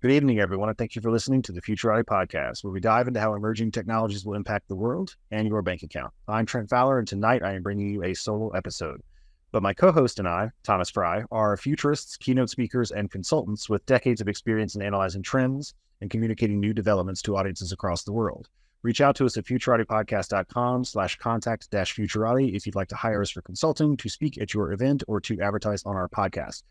Good evening, everyone, and thank you for listening to the Futurati Podcast, where we dive into how emerging technologies will impact the world and your bank account. I'm Trent Fowler, and tonight I am bringing you a solo episode. But my co-host and I, Thomas Fry, are futurists, keynote speakers, and consultants with decades of experience in analyzing trends and communicating new developments to audiences across the world. Reach out to us at futuratipodcast.com/contact-futurati if you'd like to hire us for consulting, to speak at your event, or to advertise on our podcast.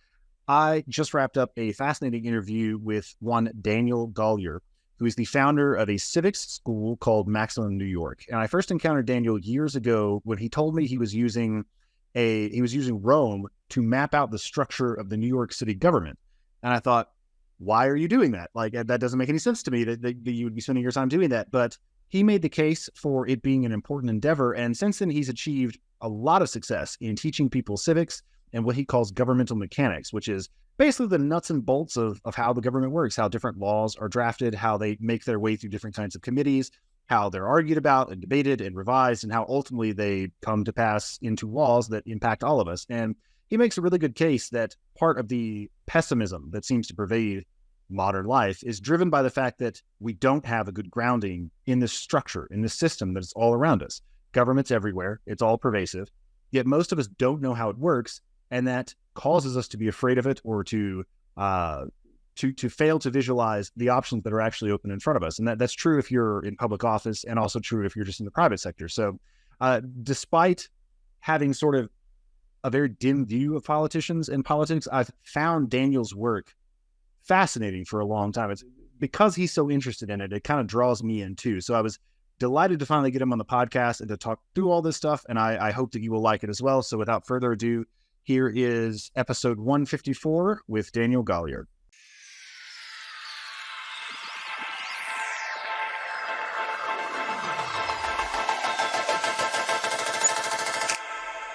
I just wrapped up a fascinating interview with one Daniel Golliher, who is the founder of a civics school called Maximum New York. And I first encountered Daniel years ago when he told me he was using Rome to map out the structure of the New York City government. And I thought, why are you doing that? Like, that doesn't make any sense to me that you would be spending your time doing that. But he made the case for it being an important endeavor. And since then, he's achieved a lot of success in teaching people civics and what he calls governmental mechanics, which is basically the nuts and bolts of how the government works, how different laws are drafted, how they make their way through different kinds of committees, how they're argued about and debated and revised, and how ultimately they come to pass into laws that impact all of us. And he makes a really good case that part of the pessimism that seems to pervade modern life is driven by the fact that we don't have a good grounding in this structure, in this system that's all around us. Government's everywhere. It's all pervasive. Yet most of us don't know how it works. And that causes us to be afraid of it, or to fail to visualize the options that are actually open in front of us. And that's true if you're in public office, and also true if you're just in the private sector. So despite having sort of a very dim view of politicians and politics, I've found Daniel's work fascinating for a long time. It's because he's so interested in it, it kind of draws me in too. So I was delighted to finally get him on the podcast and to talk through all this stuff. And I hope that you will like it as well. So without further ado, here is episode 154 with Daniel Golliher.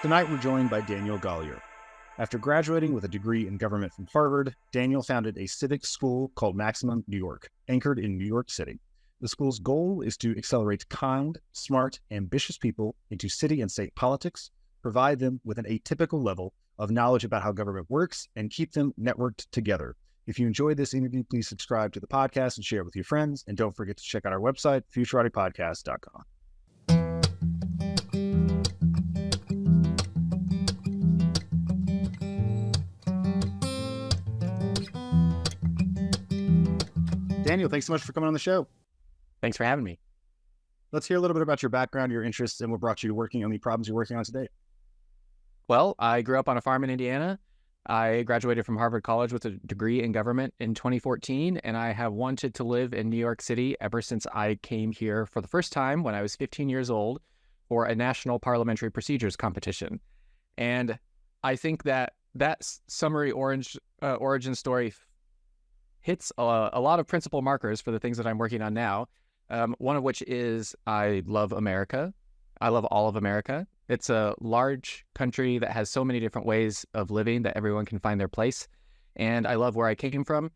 Tonight, we're joined by Daniel Golliher. After graduating with a degree in government from Harvard, Daniel founded a civics school called Maximum New York, anchored in New York City. The school's goal is to accelerate kind, smart, ambitious people into city and state politics, provide them with an atypical level of knowledge about how government works, and keep them networked together. If you enjoyed this interview, please subscribe to the podcast and share it with your friends. And don't forget to check out our website, futuratipodcast.com. Daniel, thanks so much for coming on the show. Thanks for having me. Let's hear a little bit about your background, your interests, and what brought you to working on the problems you're working on today. Well, I grew up on a farm in Indiana. I graduated from Harvard College with a degree in government in 2014, and I have wanted to live in New York City ever since I came here for the first time when I was 15 years old for a national parliamentary procedures competition. And I think that summary origin story hits a lot of principal markers for the things that I'm working on now, one of which is I love America. I love all of America. It's a large country that has so many different ways of living that everyone can find their place. And I love where I came from,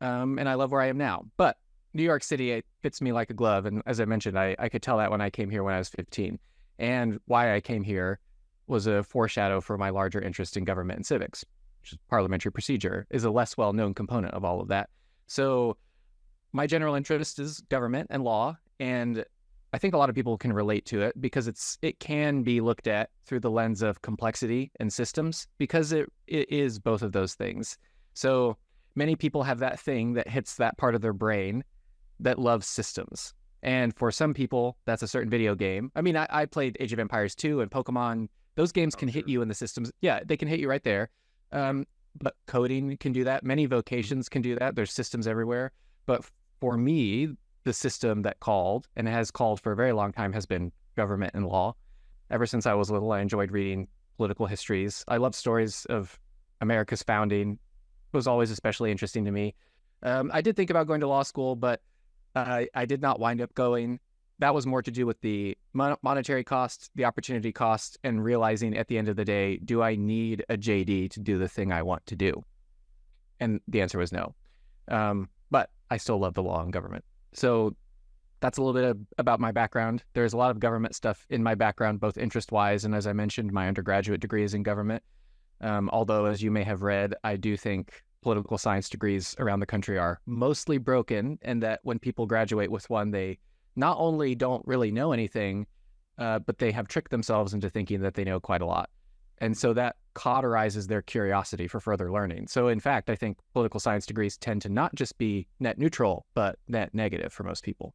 and I love where I am now. But New York City, it fits me like a glove. And as I mentioned, I could tell that when I came here when I was 15. And why I came here was a foreshadow for my larger interest in government and civics, which is parliamentary procedure, is a less well-known component of all of that. So my general interest is government and law, and I think a lot of people can relate to it because it can be looked at through the lens of complexity and systems, because it is both of those things. So many people have that thing that hits that part of their brain that loves systems. And for some people, that's a certain video game. I mean, I played Age of Empires 2 and Pokemon. Those games can hit you in the systems. Yeah, they can hit you right there. But coding can do that. Many vocations can do that. There's systems everywhere. But for me, the system that called, and has called for a very long time, has been government and law. Ever since I was little, I enjoyed reading political histories. I love stories of America's founding. It was always especially interesting to me. I did think about going to law school, but I did not wind up going. That was more to do with the monetary cost, the opportunity cost, and realizing at the end of the day, do I need a JD to do the thing I want to do? And the answer was no. But I still love the law and government. So that's a little bit about my background. There's a lot of government stuff in my background, both interest-wise, and as I mentioned, my undergraduate degree is in government. Although, as you may have read, I do think political science degrees around the country are mostly broken, and that when people graduate with one, they not only don't really know anything, but they have tricked themselves into thinking that they know quite a lot. And so that cauterizes their curiosity for further learning. So in fact, I think political science degrees tend to not just be net neutral, but net negative for most people.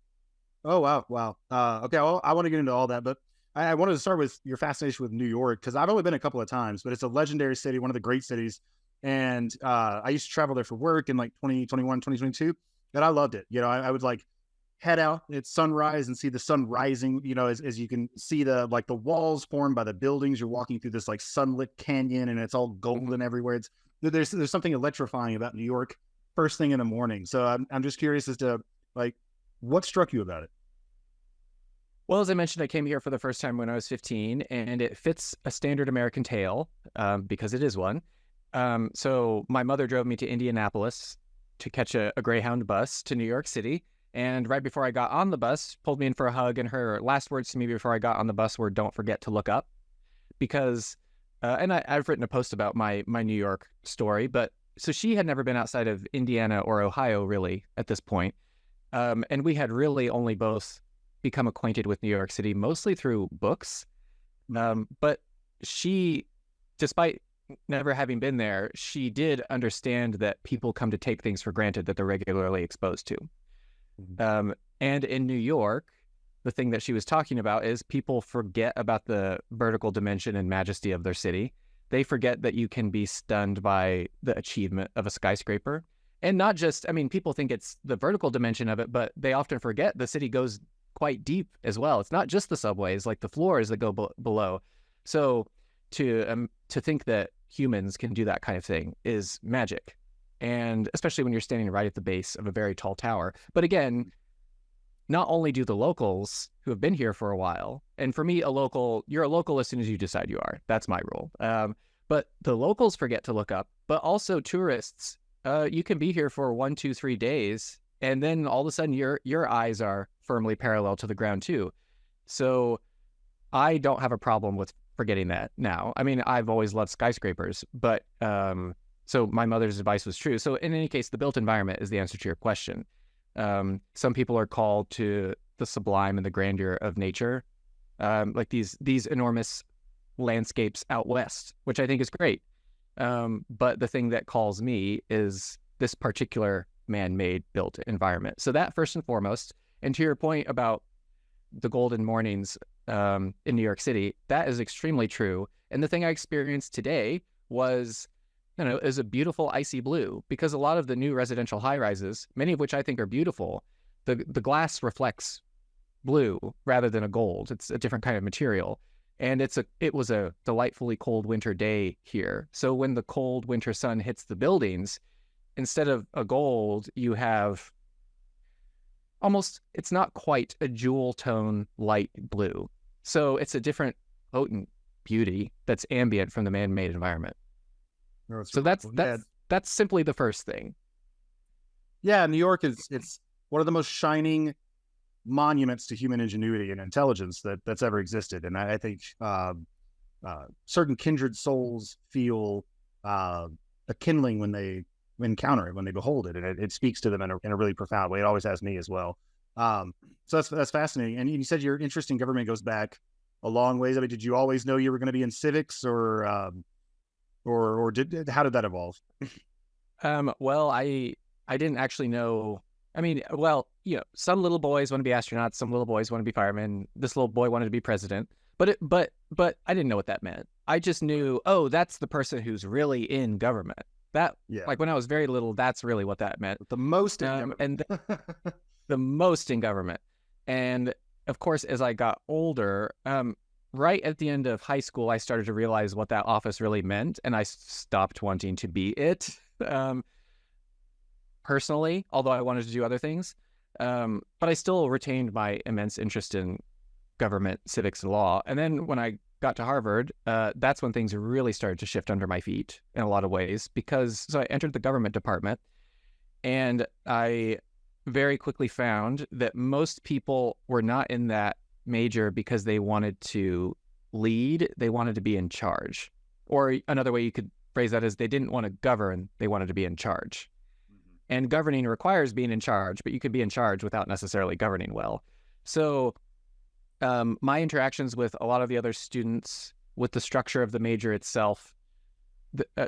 Oh, wow. Wow. Okay. Well, I want to get into all that, but I wanted to start with your fascination with New York, because I've only been a couple of times, but it's a legendary city, one of the great cities. And I used to travel there for work in like 2021, 2022, and I loved it. I would like head out at sunrise and see the sun rising, as you can see the walls formed by the buildings. You're walking through this like sunlit canyon, and it's all golden everywhere. There's something electrifying about New York first thing in the morning. So I'm just curious as to like, what struck you about it? Well, as I mentioned, I came here for the first time when I was 15, and it fits a standard American tale because it is one. So my mother drove me to Indianapolis to catch a Greyhound bus to New York City. And right before I got on the bus, pulled me in for a hug. And her last words to me before I got on the bus were, "Don't forget to look up." Because, and I've written a post about my New York story, but so she had never been outside of Indiana or Ohio really at this point. And we had really only both become acquainted with New York City mostly through books. But she, despite never having been there, she did understand that people come to take things for granted that they're regularly exposed to. And in New York, the thing that she was talking about is people forget about the vertical dimension and majesty of their city. They forget that you can be stunned by the achievement of a skyscraper. And not just, I mean, people think it's the vertical dimension of it, but they often forget the city goes quite deep as well. It's not just the subways, like the floors that go below. So to think that humans can do that kind of thing is magic. And especially when you're standing right at the base of a very tall tower. But again, not only do the locals who have been here for a while, and for me, you're a local as soon as you decide you are. That's my rule. But the locals forget to look up, but also tourists. You can be here for 1, 2, 3 days, and then all of a sudden your eyes are firmly parallel to the ground too. So I don't have a problem with forgetting that now. I mean, I've always loved skyscrapers, but so my mother's advice was true. So in any case, the built environment is the answer to your question. Some people are called to the sublime and the grandeur of nature, like these enormous landscapes out west, which I think is great. But the thing that calls me is this particular man-made built environment. So that first and foremost, and to your point about the golden mornings in New York City, that is extremely true. And the thing I experienced today was, is a beautiful icy blue, because a lot of the new residential high-rises, many of which I think are beautiful, the glass reflects blue rather than a gold. It's a different kind of material. And it was a delightfully cold winter day here. So when the cold winter sun hits the buildings, instead of a gold, you have almost, it's not quite a jewel tone light blue. So it's a different potent beauty that's ambient from the man-made environment. No, so that's simply the first thing. Yeah, New York it's one of the most shining monuments to human ingenuity and intelligence that's ever existed. And I think certain kindred souls feel a kindling when they encounter it, when they behold it, and it speaks to them in a really profound way. It always has me as well. So that's fascinating. And you said your interest in government goes back a long ways. I mean, did you always know you were going to be in civics, or how did that evolve? Well, I didn't actually know. I mean, well, some little boys want to be astronauts, some little boys want to be firemen. This little boy wanted to be president, but I didn't know what that meant. I just knew, oh, that's the person who's really in government. Like when I was very little, that's really what that meant. The most in government. And the most in government. And of course, as I got older, right at the end of high school, I started to realize what that office really meant, and I stopped wanting to be it. Personally, although I wanted to do other things. But I still retained my immense interest in government, civics, and law. And then when I got to Harvard, that's when things really started to shift under my feet in a lot of ways, so I entered the government department, and I very quickly found that most people were not in that major because they wanted to lead, they wanted to be in charge. Or another way you could phrase that is, they didn't want to govern, they wanted to be in charge. And governing requires being in charge, but you can be in charge without necessarily governing well. So my interactions with a lot of the other students, with the structure of the major itself,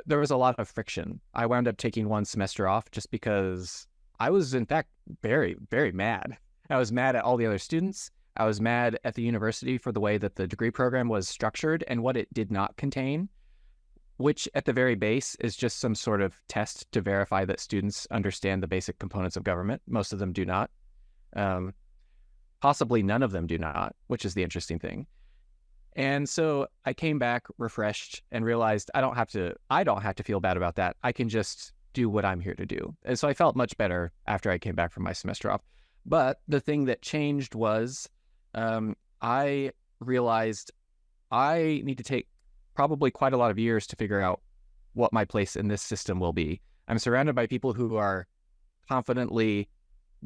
there was a lot of friction. I wound up taking one semester off just because I was, in fact, very, very mad. I was mad at all the other students. I was mad at the university for the way that the degree program was structured and what it did not contain, which at the very base is just some sort of test to verify that students understand the basic components of government. Most of them do not. Possibly none of them do not, which is the interesting thing. And so I came back refreshed and realized I don't have to feel bad about that. I can just do what I'm here to do. And so I felt much better after I came back from my semester off. But the thing that changed was I realized I need to take probably quite a lot of years to figure out what my place in this system will be. I'm surrounded by people who are confidently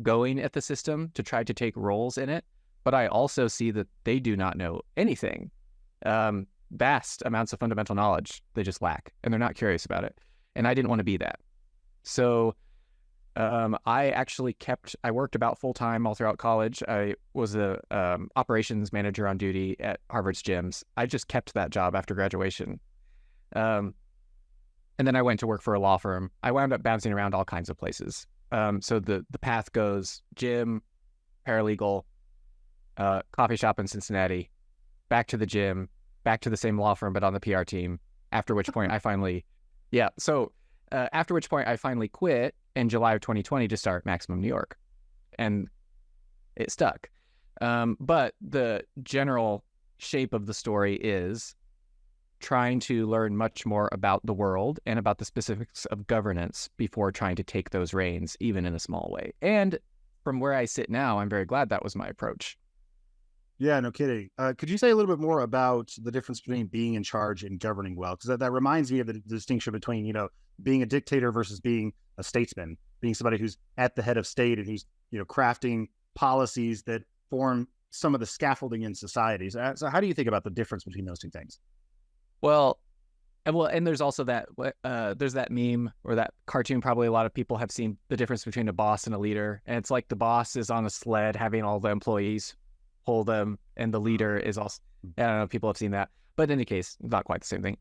going at the system to try to take roles in it, but I also see that they do not know anything. Vast amounts of fundamental knowledge they just lack, and they're not curious about it. And I didn't want to be that. So I worked about full-time all throughout college. I was a operations manager on duty at Harvard's gyms. I just kept that job after graduation. And then I went to work for a law firm. I wound up bouncing around all kinds of places. So the path goes gym, paralegal, coffee shop in Cincinnati, back to the gym, back to the same law firm, but on the PR team, after which point I finally quit in July of 2020 to start Maximum New York. And it stuck. But the general shape of the story is trying to learn much more about the world and about the specifics of governance before trying to take those reins, even in a small way. And from where I sit now, I'm very glad that was my approach. Yeah, no kidding. Could you say a little bit more about the difference between being in charge and governing well? Because that reminds me of the distinction between, being a dictator versus being a statesman, being somebody who's at the head of state and who's, crafting policies that form some of the scaffolding in societies. So how do you think about the difference between those two things? Well, and there's also there's that meme or that cartoon probably a lot of people have seen, the difference between a boss and a leader. And it's like the boss is on a sled having all the employees pull them, and the leader is also, I don't know if people have seen that, but in any case, not quite the same thing.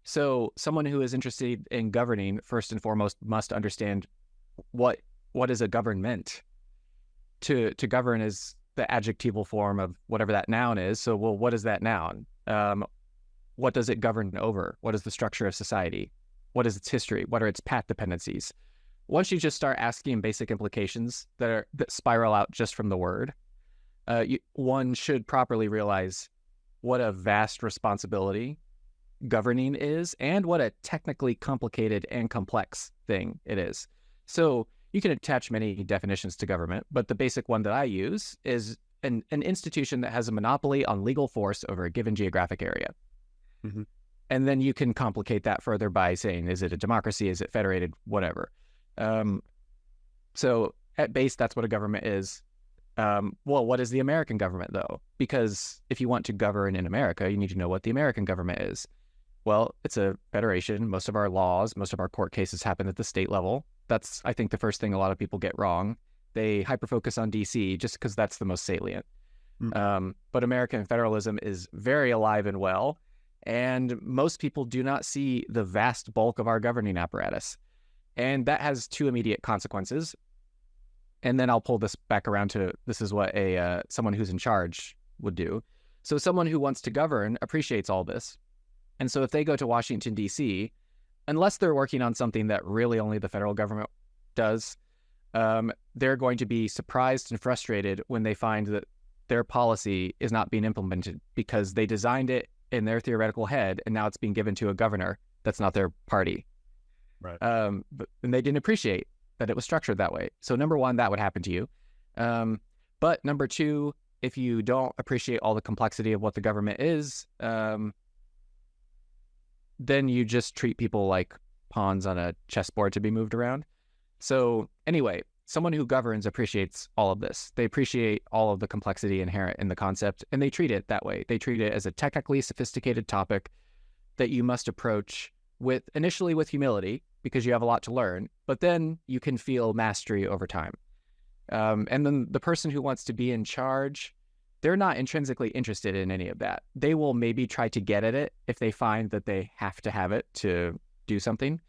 So someone who is interested in governing, first and foremost, must understand what is a government. To govern is the adjectival form of whatever that noun is. So, well, what is that noun? What does it govern over? What is the structure of society? What is its history? What are its path dependencies? Once you just start asking basic implications that spiral out just from the word, one should properly realize what a vast responsibility governing is and what a technically complicated and complex thing it is. So you can attach many definitions to government, but the basic one that I use is an institution that has a monopoly on legal force over a given geographic area. Mm-hmm. And then you can complicate that further by saying, is it a democracy? Is it federated? Whatever. So at base, that's what a government is. Well, what is the American government, though? Because if you want to govern in America, you need to know what the American government is. Well, it's a federation. Most of our laws, most of our court cases happen at the state level. That's, I think, the first thing a lot of people get wrong. They hyper-focus on D.C. just because that's the most salient. But American federalism is very alive and well, and most people do not see the vast bulk of our governing apparatus. And that has two immediate consequences. And then I'll pull this back around to, this is what someone who's in charge would do. So someone who wants to govern appreciates all this. And so if they go to Washington, D.C., unless they're working on something that really only the federal government does, they're going to be surprised and frustrated when they find that their policy is not being implemented because they designed it in their theoretical head and now it's being given to a governor that's not their party. Right. And they didn't appreciate that it was structured that way. So number one, that would happen to you. But number two, if you don't appreciate all the complexity of what the government is, then you just treat people like pawns on a chessboard to be moved around. So anyway, someone who governs appreciates all of this. They appreciate all of the complexity inherent in the concept, and they treat it that way. They treat it as a technically sophisticated topic that you must approach initially with humility, because you have a lot to learn, but then you can feel mastery over time. And then the person who wants to be in charge, they're not intrinsically interested in any of that. They will maybe try to get at it if they find that they have to have it to do something.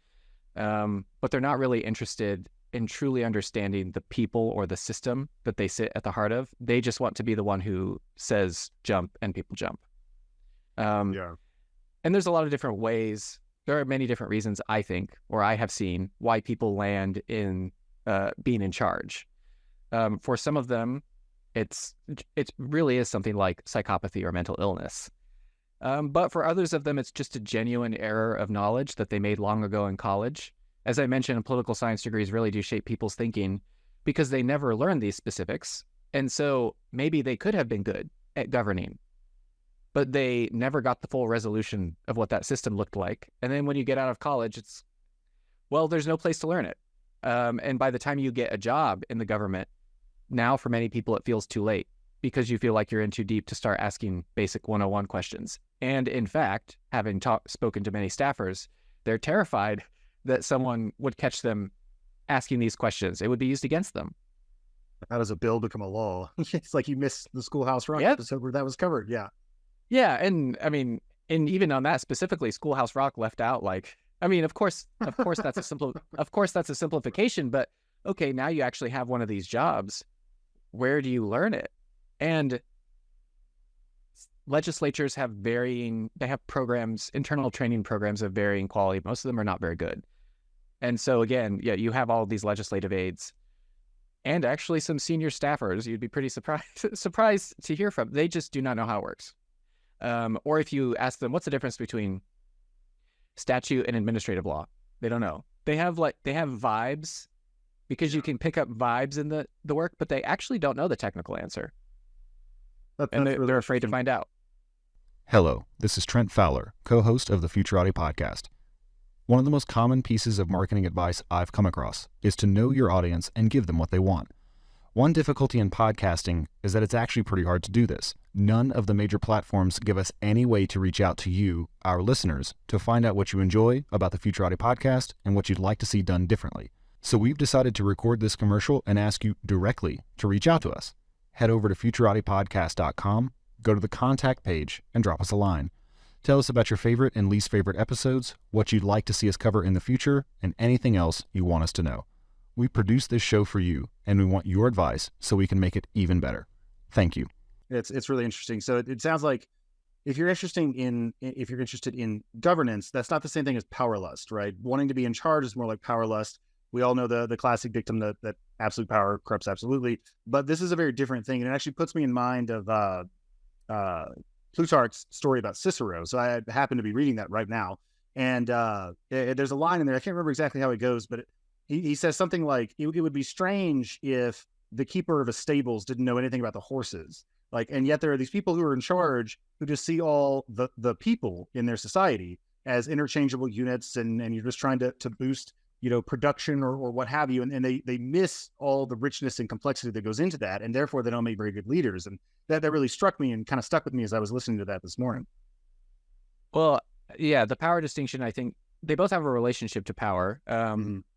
But they're not really interested in truly understanding the people or the system that they sit at the heart of. They just want to be the one who says jump and people jump. Yeah. And there's a lot of different ways. There are many different reasons, I think, or I have seen, why people land in being in charge. For some of them, it really is something like psychopathy or mental illness. But for others of them, it's just a genuine error of knowledge that they made long ago in college. As I mentioned, political science degrees really do shape people's thinking because they never learned these specifics. And so maybe they could have been good at governing, but they never got the full resolution of what that system looked like. And then when you get out of college, there's no place to learn it. And by the time you get a job in the government, now for many people, it feels too late because you feel like you're in too deep to start asking basic 101 questions. And in fact, having spoken to many staffers, they're terrified that someone would catch them asking these questions. It would be used against them. How does a bill become a law? It's like you missed the Schoolhouse Rock episode where that was covered. Yeah. Yeah. And I mean, and even on that specifically, Schoolhouse Rock left out of course that's a simplification, but okay, now you actually have one of these jobs. Where do you learn it? And legislatures have programs, internal training programs of varying quality. Most of them are not very good. And so again, you have all these legislative aides and actually some senior staffers you'd be pretty surprised to hear from. They just do not know how it works. Or if you ask them, what's the difference between statute and administrative law? They don't know. They have vibes because you can pick up vibes in the work, but they actually don't know the technical answer. They're afraid to find out. Hello, this is Trent Fowler, co-host of the Futurati podcast. One of the most common pieces of marketing advice I've come across is to know your audience and give them what they want. One difficulty in podcasting is that it's actually pretty hard to do this. None of the major platforms give us any way to reach out to you, our listeners, to find out what you enjoy about the Futurati podcast and what you'd like to see done differently. So we've decided to record this commercial and ask you directly to reach out to us. Head over to futuratipodcast.com, go to the contact page, and drop us a line. Tell us about your favorite and least favorite episodes, what you'd like to see us cover in the future, and anything else you want us to know. We produce this show for you, and we want your advice so we can make it even better. Thank you. It's really interesting. So it sounds like if you're interested in governance, that's not the same thing as power lust, right? Wanting to be in charge is more like power lust. We all know the classic dictum that absolute power corrupts absolutely, but this is a very different thing. And it actually puts me in mind of Plutarch's story about Cicero. So I happen to be reading that right now. And there's a line in there. I can't remember exactly how it goes, but he says something like, it would be strange if the keeper of a stables didn't know anything about the horses. And yet there are these people who are in charge who just see all the people in their society as interchangeable units. And you're just trying to boost, production or what have you. And they miss all the richness and complexity that goes into that. And therefore they don't make very good leaders. And that really struck me and kind of stuck with me as I was listening to that this morning. Well, yeah, the power distinction, I think they both have a relationship to power.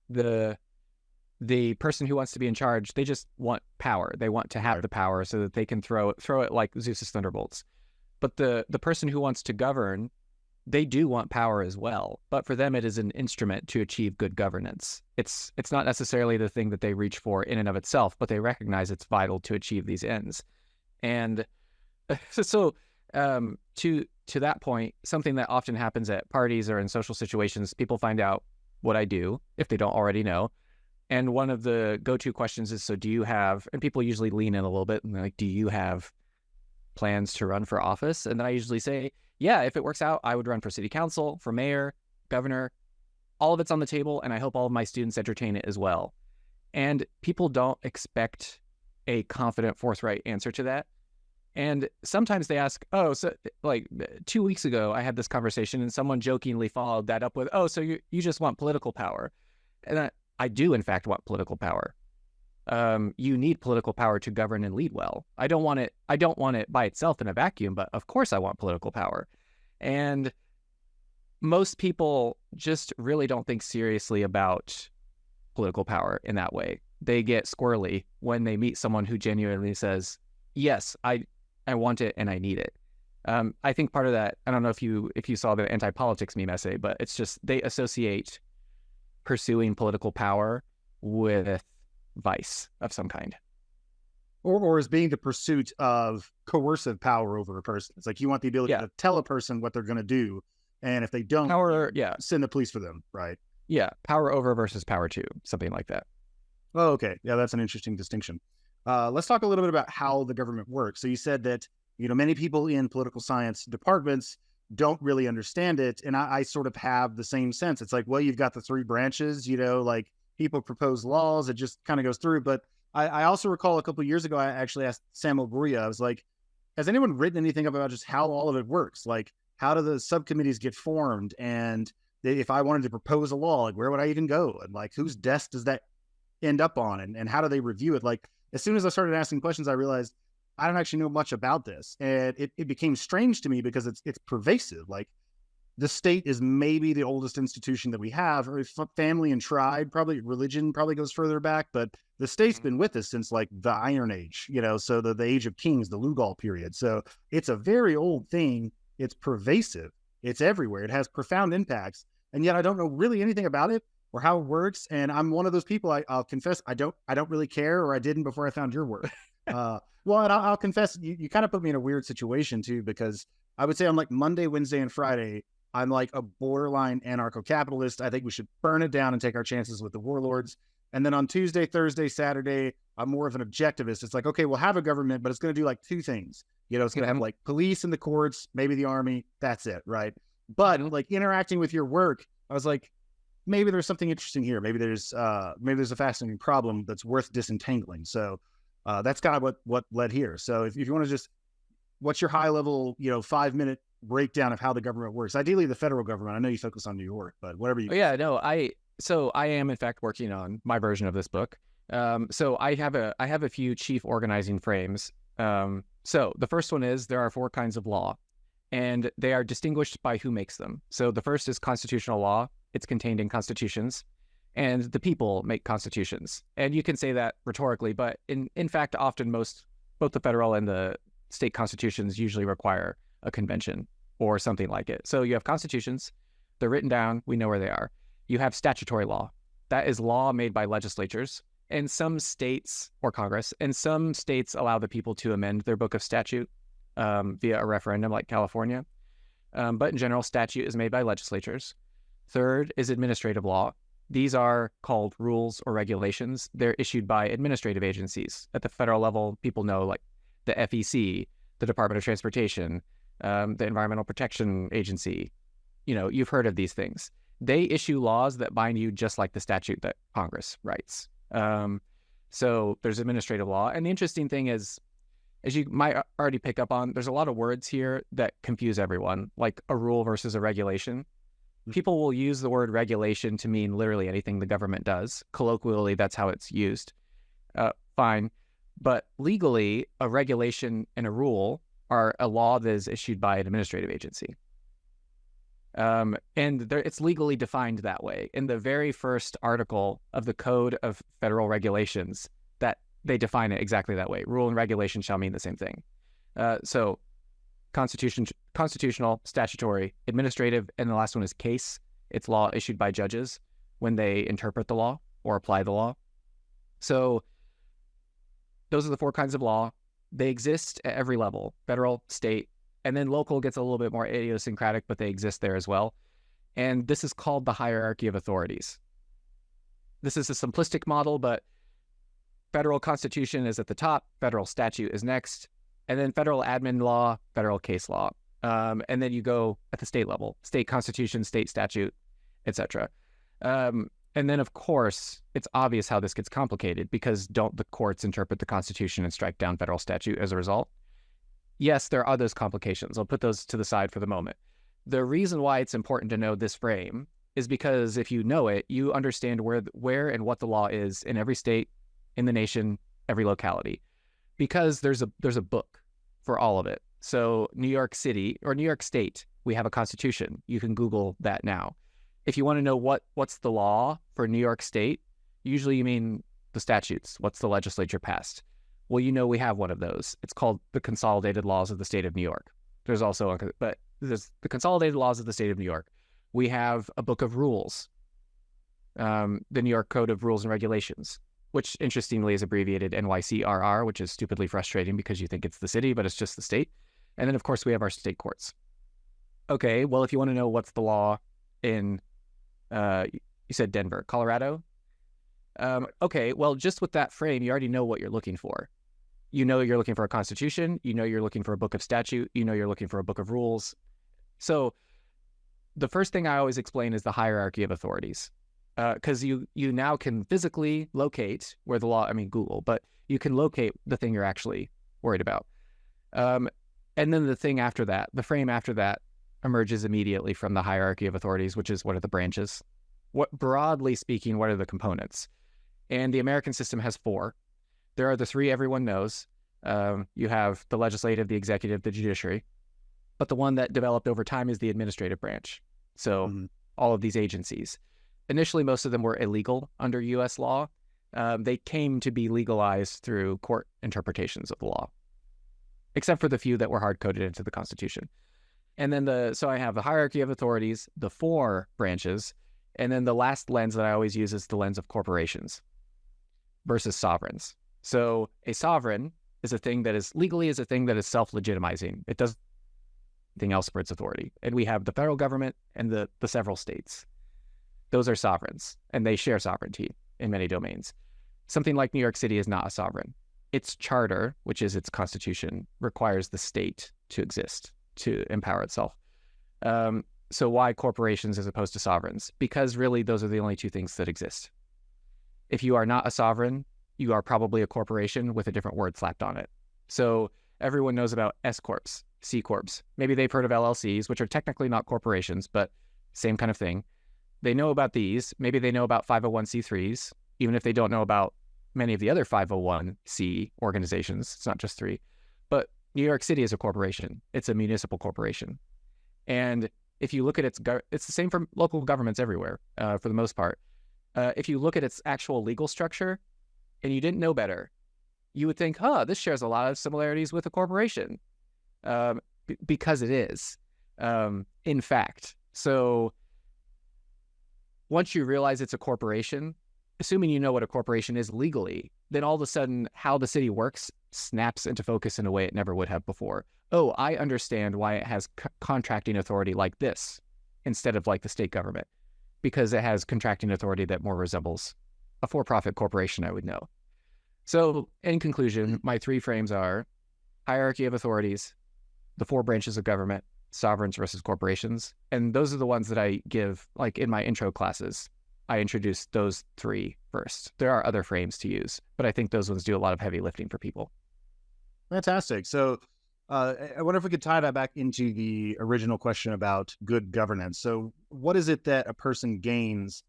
The person who wants to be in charge, they just want power. They want to have the power so that they can throw it like Zeus's thunderbolts. But the person who wants to govern, they do want power as well. But for them, it is an instrument to achieve good governance. It's not necessarily the thing that they reach for in and of itself, but they recognize it's vital to achieve these ends. And so to that point, something that often happens at parties or in social situations, people find out what I do if they don't already know. And one of the go-to questions is, so do you have, and people usually lean in a little bit and they're like, do you have plans to run for office? And then I usually say, yeah, if it works out, I would run for city council, for mayor, governor. All of it's on the table, and I hope all of my students entertain it as well. And people don't expect a confident, forthright answer to that. And sometimes they ask, oh, so 2 weeks ago, I had this conversation and someone jokingly followed that up with, oh, so you just want political power. And I do, in fact, want political power. You need political power to govern and lead well. I don't want it by itself in a vacuum, but of course I want political power. And most people just really don't think seriously about political power in that way. They get squirrely when they meet someone who genuinely says, yes, I want it and I need it. I think part of that, I don't know if you saw the anti-politics meme essay, but it's just they associate pursuing political power with vice of some kind. Or as being the pursuit of coercive power over a person. It's like you want the ability to tell a person what they're going to do. And if they don't, send the police for them, right? Yeah, power over versus power to, something like that. Oh, okay. Yeah, that's an interesting distinction. Let's talk a little bit about how the government works. So you said that, many people in political science departments don't really understand it. And I sort of have the same sense. It's like, well, you've got the three branches, like people propose laws, it just kind of goes through. But I also recall a couple of years ago, I actually asked Samuel Guria, I was like, has anyone written anything about just how all of it works? Like, how do the subcommittees get formed? And if I wanted to propose a law, like where would I even go? And like, whose desk does that end up on? And how do they review it? Like, as soon as I started asking questions, I realized I don't actually know much about this. And it became strange to me because it's pervasive. Like, the state is maybe the oldest institution that we have, or family and tribe, probably religion probably goes further back, but the state's been with us since like the Iron Age, so the Age of Kings, the Lugal period. So it's a very old thing. It's pervasive. It's everywhere. It has profound impacts. And yet I don't know really anything about it or how it works. And I'm one of those people, I'll confess, I don't really care, or I didn't before I found your work. Well, and I'll confess, you kind of put me in a weird situation too, because I would say on like Monday, Wednesday, and Friday, I'm like a borderline anarcho-capitalist. I think we should burn it down and take our chances with the warlords. And then on Tuesday, Thursday, Saturday, I'm more of an objectivist. It's like, okay, we'll have a government, but it's going to do like two things. It's going to have like police and the courts, maybe the army. That's it, right? But like interacting with your work, I was like, maybe there's something interesting here. Maybe there's a fascinating problem that's worth disentangling. So that's kind of what led here. So if you want to just, what's your high level, 5-minute breakdown of how the government works? Ideally, the federal government. I know you focus on New York, but whatever you. I am in fact working on my version of this book. So I have a few chief organizing frames. So the first one is there are 4 kinds of law, and they are distinguished by who makes them. So the first is constitutional law. It's contained in constitutions, and the people make constitutions. And you can say that rhetorically, but in fact, often both the federal and the state constitutions usually require a convention or something like it. So you have constitutions, they're written down, we know where they are. You have statutory law. That is law made by legislatures. And some states, or Congress, and some states allow the people to amend their book of statute via a referendum like California. But in general, statute is made by legislatures. Third is administrative law. These are called rules or regulations. They're issued by administrative agencies. At the federal level, people know like the FEC, the Department of Transportation, the Environmental Protection Agency. You've heard of these things. They issue laws that bind you just like the statute that Congress writes. So there's administrative law. And the interesting thing is, as you might already pick up on, there's a lot of words here that confuse everyone, like a rule versus a regulation. People will use the word regulation to mean literally anything the government does. Colloquially, that's how it's used. Fine. But legally, a regulation and a rule are a law that is issued by an administrative agency. And it's legally defined that way. In the very first article of the Code of Federal Regulations, that they define it exactly that way. Rule and regulation shall mean the same thing. So constitutional, statutory, administrative, and the last one is case. It's law issued by judges when they interpret the law or apply the law. So those are the 4 kinds of law. They exist at every level, federal, state, and then local gets a little bit more idiosyncratic, but they exist there as well. And this is called the hierarchy of authorities. This is a simplistic model, but federal constitution is at the top, federal statute is next, and then federal admin law, federal case law. And then you go at the state level, state constitution, state statute, etc. And then, of course, it's obvious how this gets complicated because don't the courts interpret the Constitution and strike down federal statute as a result? Yes, there are those complications. I'll put those to the side for the moment. The reason why it's important to know this frame is because if you know it, you understand where and what the law is in every state, in the nation, every locality. Because there's a book for all of it. So New York City or New York State, we have a constitution. You can Google that now. If you want to know what's the law for New York State, usually you mean the statutes. What's the legislature passed? Well, we have one of those. It's called the Consolidated Laws of the State of New York. There's the Consolidated Laws of the State of New York. We have a book of rules, the New York Code of Rules and Regulations, which interestingly is abbreviated NYCRR, which is stupidly frustrating because you think it's the city, but it's just the state. And then, of course, we have our state courts. Okay, well, if you want to know what's the law in, you said Denver, Colorado? Okay, well, just with that frame, you already know what you're looking for. You're looking for a constitution. You're looking for a book of statute. You're looking for a book of rules. So the first thing I always explain is the hierarchy of authorities. Because you now can physically locate where the law, Google, but you can locate the thing you're actually worried about. And then the thing after that, the frame after that, emerges immediately from the hierarchy of authorities, which is what are the branches? Broadly speaking, what are the components? And the American system has 4. There are the 3 everyone knows. You have the legislative, the executive, the judiciary. But the one that developed over time is the administrative branch. So all of these agencies. Initially, most of them were illegal under U.S. law. They came to be legalized through court interpretations of the law, except for the few that were hard-coded into the Constitution. And then so I have the hierarchy of authorities, the 4 branches, and then the last lens that I always use is the lens of corporations versus sovereigns. So a sovereign is a thing that is self-legitimizing. It does anything else for its authority. And we have the federal government and the several states. Those are sovereigns, and they share sovereignty in many domains. Something like New York City is not a sovereign. Its charter, which is its constitution, requires the state to exist, to empower itself. So why corporations as opposed to sovereigns? Because really those are the only 2 things that exist. If you are not a sovereign, you are probably a corporation with a different word slapped on it. So everyone knows about S corps, C corps. Maybe they've heard of LLCs, which are technically not corporations, but same kind of thing. They know about these. Maybe they know about 501c3s, even if they don't know about many of the other 501c organizations. It's not just 3. But New York City is a corporation. It's a municipal corporation. And if you look at it's the same for local governments everywhere, for the most part. If you look at its actual legal structure and you didn't know better, you would think, this shares a lot of similarities with a corporation, because it is, in fact. So once you realize it's a corporation, assuming you know what a corporation is legally, then all of a sudden how the city works snaps into focus in a way it never would have before. Oh, I understand why it has contracting authority like this instead of like the state government, because it has contracting authority that more resembles a for-profit corporation, I would know. So in conclusion, my 3 frames are hierarchy of authorities, the 4 branches of government, sovereigns versus corporations. And those are the ones that I give, like in my intro classes. I introduce those 3 first. There are other frames to use, but I think those ones do a lot of heavy lifting for people. Fantastic. So I wonder if we could tie that back into the original question about good governance. So what is it that a person gains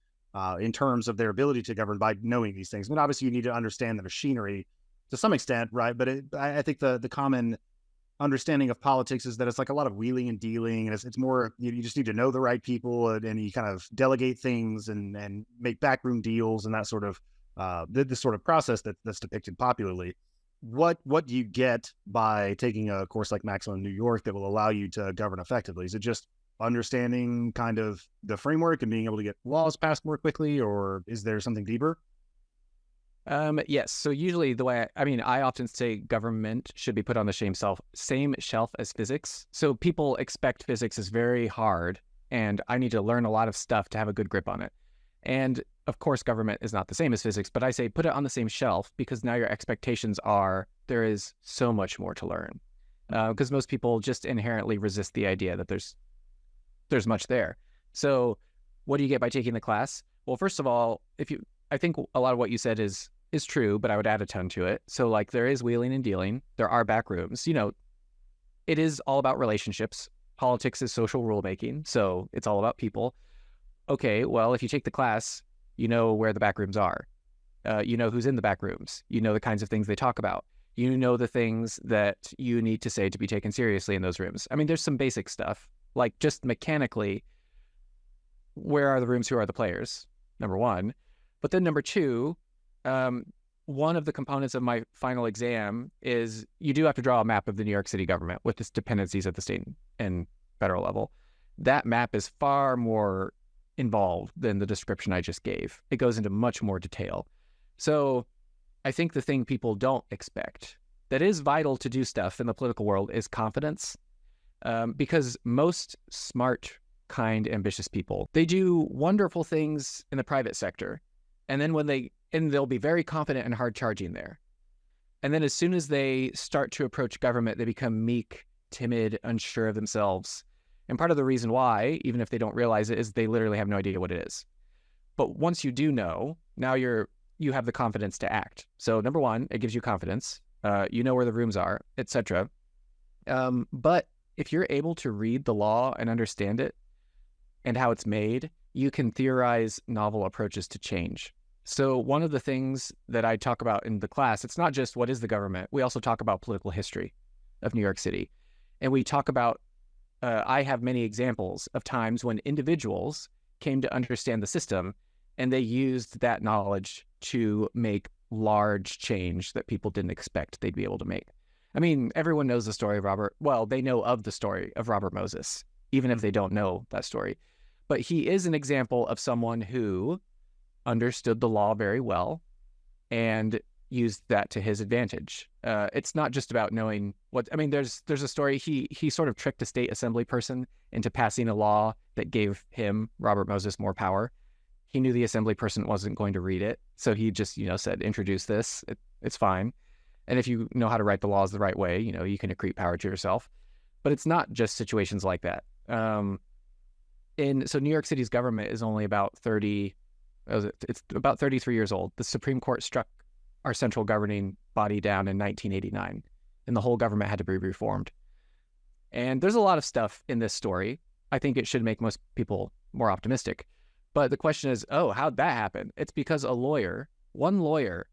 in terms of their ability to govern by knowing these things? I mean, obviously you need to understand the machinery to some extent, right? But I think the common understanding of politics is that it's like a lot of wheeling and dealing, and it's more, you just need to know the right people, and you kind of delegate things and make backroom deals and that sort of this sort of process that's depicted popularly. What do you get by taking a course like Maximum New York that will allow you to govern effectively? Is it just understanding kind of the framework and being able to get laws passed more quickly, or is there something deeper? Yes. So usually the way I often say government should be put on the same shelf as physics. So people expect physics is very hard, and I need to learn a lot of stuff to have a good grip on it. And of course, government is not the same as physics, but I say put it on the same shelf because now your expectations are there is so much more to learn. Because most people just inherently resist the idea that there's much there. So what do you get by taking the class? Well, first of all, I think a lot of what you said is true, but I would add a ton to it. So like there is wheeling and dealing. There are back rooms. It is all about relationships. Politics is social rulemaking. So it's all about people. Okay, well, if you take the class, you know where the back rooms are. You know who's in the back rooms. You know the kinds of things they talk about. You know the things that you need to say to be taken seriously in those rooms. I mean, there's some basic stuff, like just mechanically, where are the rooms, who are the players, number one. But then number two, one of the components of my final exam is you do have to draw a map of the New York City government with its dependencies at the state and federal level. That map is far more involved than the description I just gave. It goes into much more detail. So I think the thing people don't expect that is vital to do stuff in the political world is confidence, because most smart, kind, ambitious people, they do wonderful things in the private sector. And then they'll be very confident and hard charging there. And then as soon as they start to approach government, they become meek, timid, unsure of themselves. And part of the reason why, even if they don't realize it, is they literally have no idea what it is. But once you do know, now you have the confidence to act. So number one, it gives you confidence. You know where the rooms are, etc. But if you're able to read the law and understand it and how it's made, you can theorize novel approaches to change. So one of the things that I talk about in the class, it's not just what is the government. We also talk about political history of New York City. And we talk about, I have many examples of times when individuals came to understand the system and they used that knowledge to make large change that people didn't expect they'd be able to make. I mean, everyone knows the story of they know of the story of Robert Moses, even if they don't know that story. But he is an example of someone who understood the law very well and used that to his advantage. It's not just about knowing there's a story. He sort of tricked a state assembly person into passing a law that gave him, Robert Moses, more power. He knew the assembly person wasn't going to read it. So he just, said, introduce this, it's fine. And if you know how to write the laws the right way, you can accrete power to yourself. But it's not just situations like that. So New York City's government is only about it's about 33 years old. The Supreme Court struck our central governing body down in 1989, and the whole government had to be reformed. And there's a lot of stuff in this story. I think it should make most people more optimistic. But the question is, how'd that happen? It's because one lawyer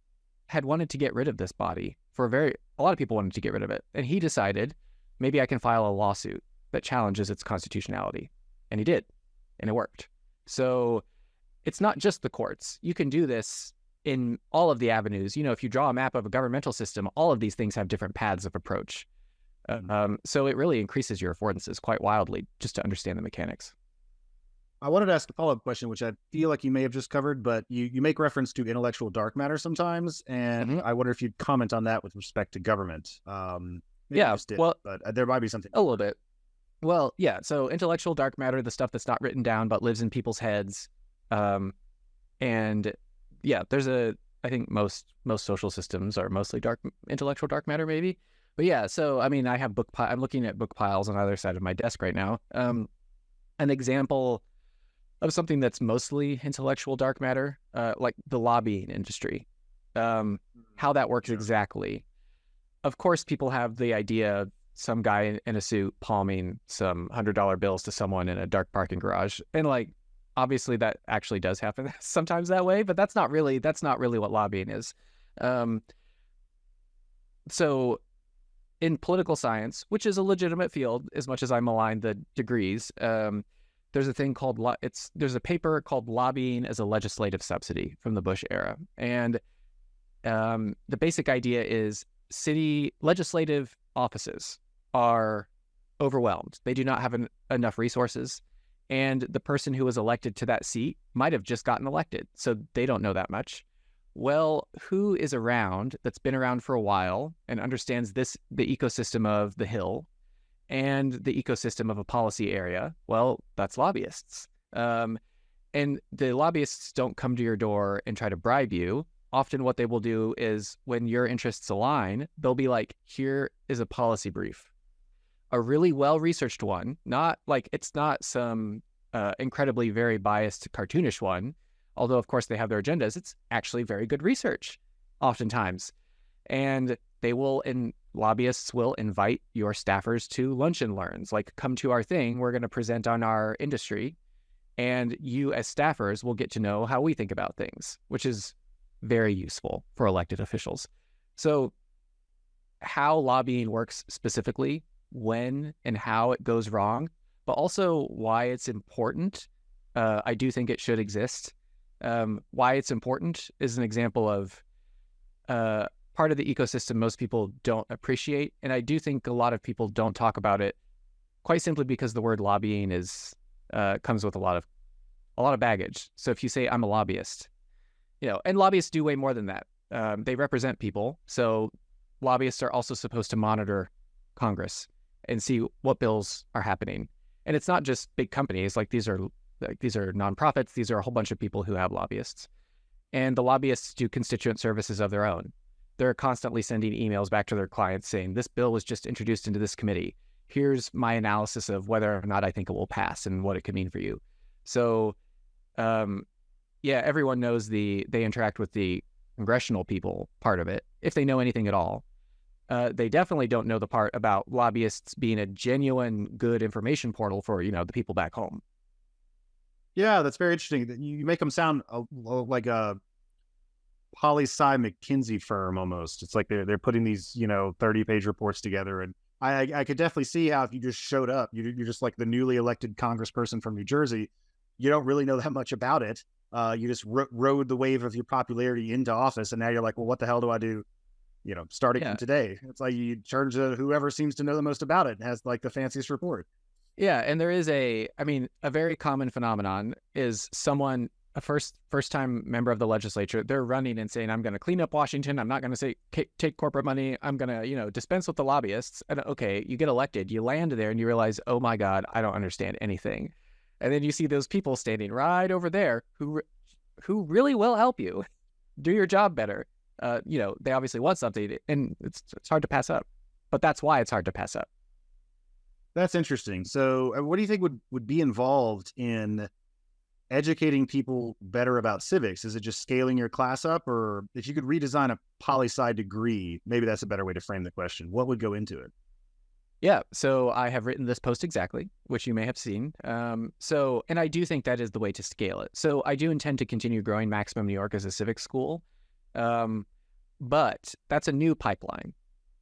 had wanted to get rid of this body a lot of people wanted to get rid of it. And he decided, maybe I can file a lawsuit that challenges its constitutionality. And he did, and it worked. So it's not just the courts. You can do this in all of the avenues. If you draw a map of a governmental system, all of these things have different paths of approach. So it really increases your affordances quite wildly just to understand the mechanics. I wanted to ask a follow-up question, which I feel like you may have just covered, but you make reference to intellectual dark matter sometimes, and I wonder if you'd comment on that with respect to government. But there might be something. A little bit. Well, yeah, so intellectual dark matter, the stuff that's not written down but lives in people's heads. And yeah, I think most social systems are mostly intellectual dark matter, maybe. But yeah, so I have I'm looking at book piles on either side of my desk right now. An example of something that's mostly intellectual dark matter, like the lobbying industry, how that works exactly. Of course, people have the idea of some guy in a suit palming some $100 bills to someone in a dark parking garage, and obviously that actually does happen sometimes that way, but that's not really what lobbying is. So in political science, which is a legitimate field, as much as I malign the degrees, there's a thing called there's a paper called Lobbying as a Legislative Subsidy from the Bush era. And the basic idea is city legislative offices are overwhelmed. They do not have enough resources. And the person who was elected to that seat might have just gotten elected, so they don't know that much. Well, who is around that's been around for a while and understands the ecosystem of the Hill and the ecosystem of a policy area? Well, that's lobbyists. And the lobbyists don't come to your door and try to bribe you. Often what they will do is, when your interests align, they'll be like, here is a policy brief. A really well-researched one, it's not some incredibly very biased, cartoonish one, although of course they have their agendas. It's actually very good research, oftentimes. And lobbyists will invite your staffers to lunch and learns, come to our thing, we're going to present on our industry, and you as staffers will get to know how we think about things, which is very useful for elected officials. So how lobbying works specifically, when and how it goes wrong, but also why it's important. I do think it should exist. Why it's important is an example of part of the ecosystem most people don't appreciate. And I do think a lot of people don't talk about it quite simply because the word lobbying comes with a lot of baggage. So if you say I'm a lobbyist, and lobbyists do way more than that. They represent people. So lobbyists are also supposed to monitor Congress and see what bills are happening. And it's not just big companies. These are nonprofits. These are a whole bunch of people who have lobbyists. And the lobbyists do constituent services of their own. They're constantly sending emails back to their clients saying, this bill was just introduced into this committee. Here's my analysis of whether or not I think it will pass and what it could mean for you. So, everyone knows they interact with the congressional people part of it, if they know anything at all. They definitely don't know the part about lobbyists being a genuine good information portal for, the people back home. Yeah, that's very interesting. You make them sound like a poli-sci McKinsey firm almost. It's like they're putting these 30-page reports together, and I could definitely see how if you just showed up, you're just like the newly elected congressperson from New Jersey. You don't really know that much about it. You just rode the wave of your popularity into office, and now you're like, well, what the hell do I do? Starting from today. It's like you turn to whoever seems to know the most about it and has like the fanciest report. Yeah, and there is a very common phenomenon is someone, a first-time member of the legislature, they're running and saying, I'm going to clean up Washington. I'm not going to take corporate money. I'm going to, dispense with the lobbyists. And okay, you get elected, you land there and you realize, oh my God, I don't understand anything. And then you see those people standing right over there who really will help you do your job better. They obviously want something, and it's hard to pass up. But that's why it's hard to pass up. That's interesting. So what do you think would be involved in educating people better about civics? Is it just scaling your class up? Or if you could redesign a poli-sci degree, maybe that's a better way to frame the question. What would go into it? Yeah, so I have written this post exactly, which you may have seen. And I do think that is the way to scale it. So I do intend to continue growing Maximum New York as a civics school. But that's a new pipeline.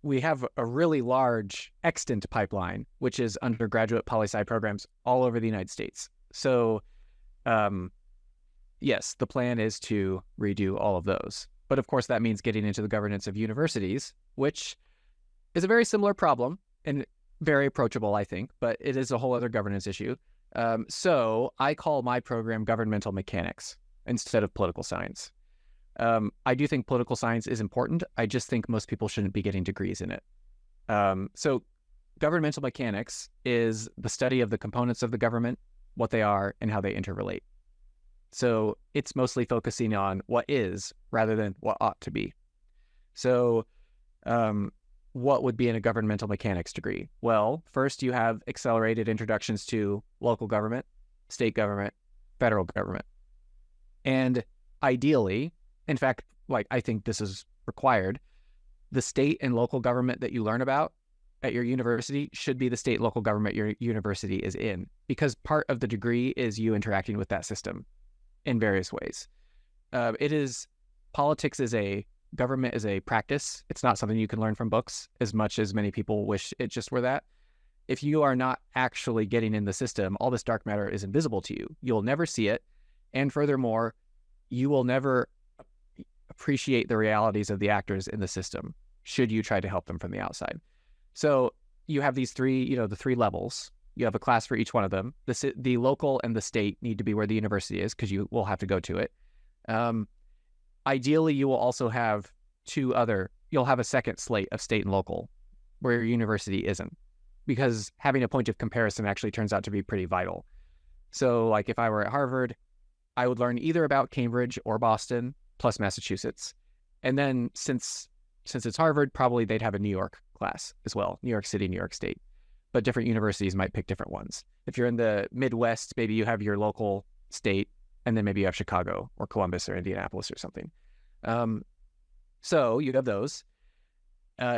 We have a really large extant pipeline, which is undergraduate poli-sci programs all over the United States. So, yes, the plan is to redo all of those. But of course, that means getting into the governance of universities, which is a very similar problem and very approachable, I think, but it is a whole other governance issue. So I call my program governmental mechanics instead of political science. I do think political science is important. I just think most people shouldn't be getting degrees in it. So governmental mechanics is the study of the components of the government, what they are, and how they interrelate. So it's mostly focusing on what is rather than what ought to be. So what would be in a governmental mechanics degree? Well, first you have accelerated introductions to local government, state government, federal government. And ideally, in fact, I think this is required, the state and local government that you learn about at your university should be the state and local government your university is in, because part of the degree is you interacting with that system in various ways. Politics is government is a practice. It's not something you can learn from books, as much as many people wish it just were that. If you are not actually getting in the system, all this dark matter is invisible to you. You'll never see it. And furthermore, you will never appreciate the realities of the actors in the system, should you try to help them from the outside. So you have these three, the three levels. You have a class for each one of them. The local and the state need to be where the university is, because you will have to go to it. Ideally, you will also have you'll have a second slate of state and local where your university isn't, because having a point of comparison actually turns out to be pretty vital. So like if I were at Harvard, I would learn either about Cambridge or Boston plus Massachusetts. And then since it's Harvard, probably they'd have a New York class as well, New York City, New York State. But different universities might pick different ones. If you're in the Midwest, maybe you have your local state, and then maybe you have Chicago or Columbus or Indianapolis or something. So you have those.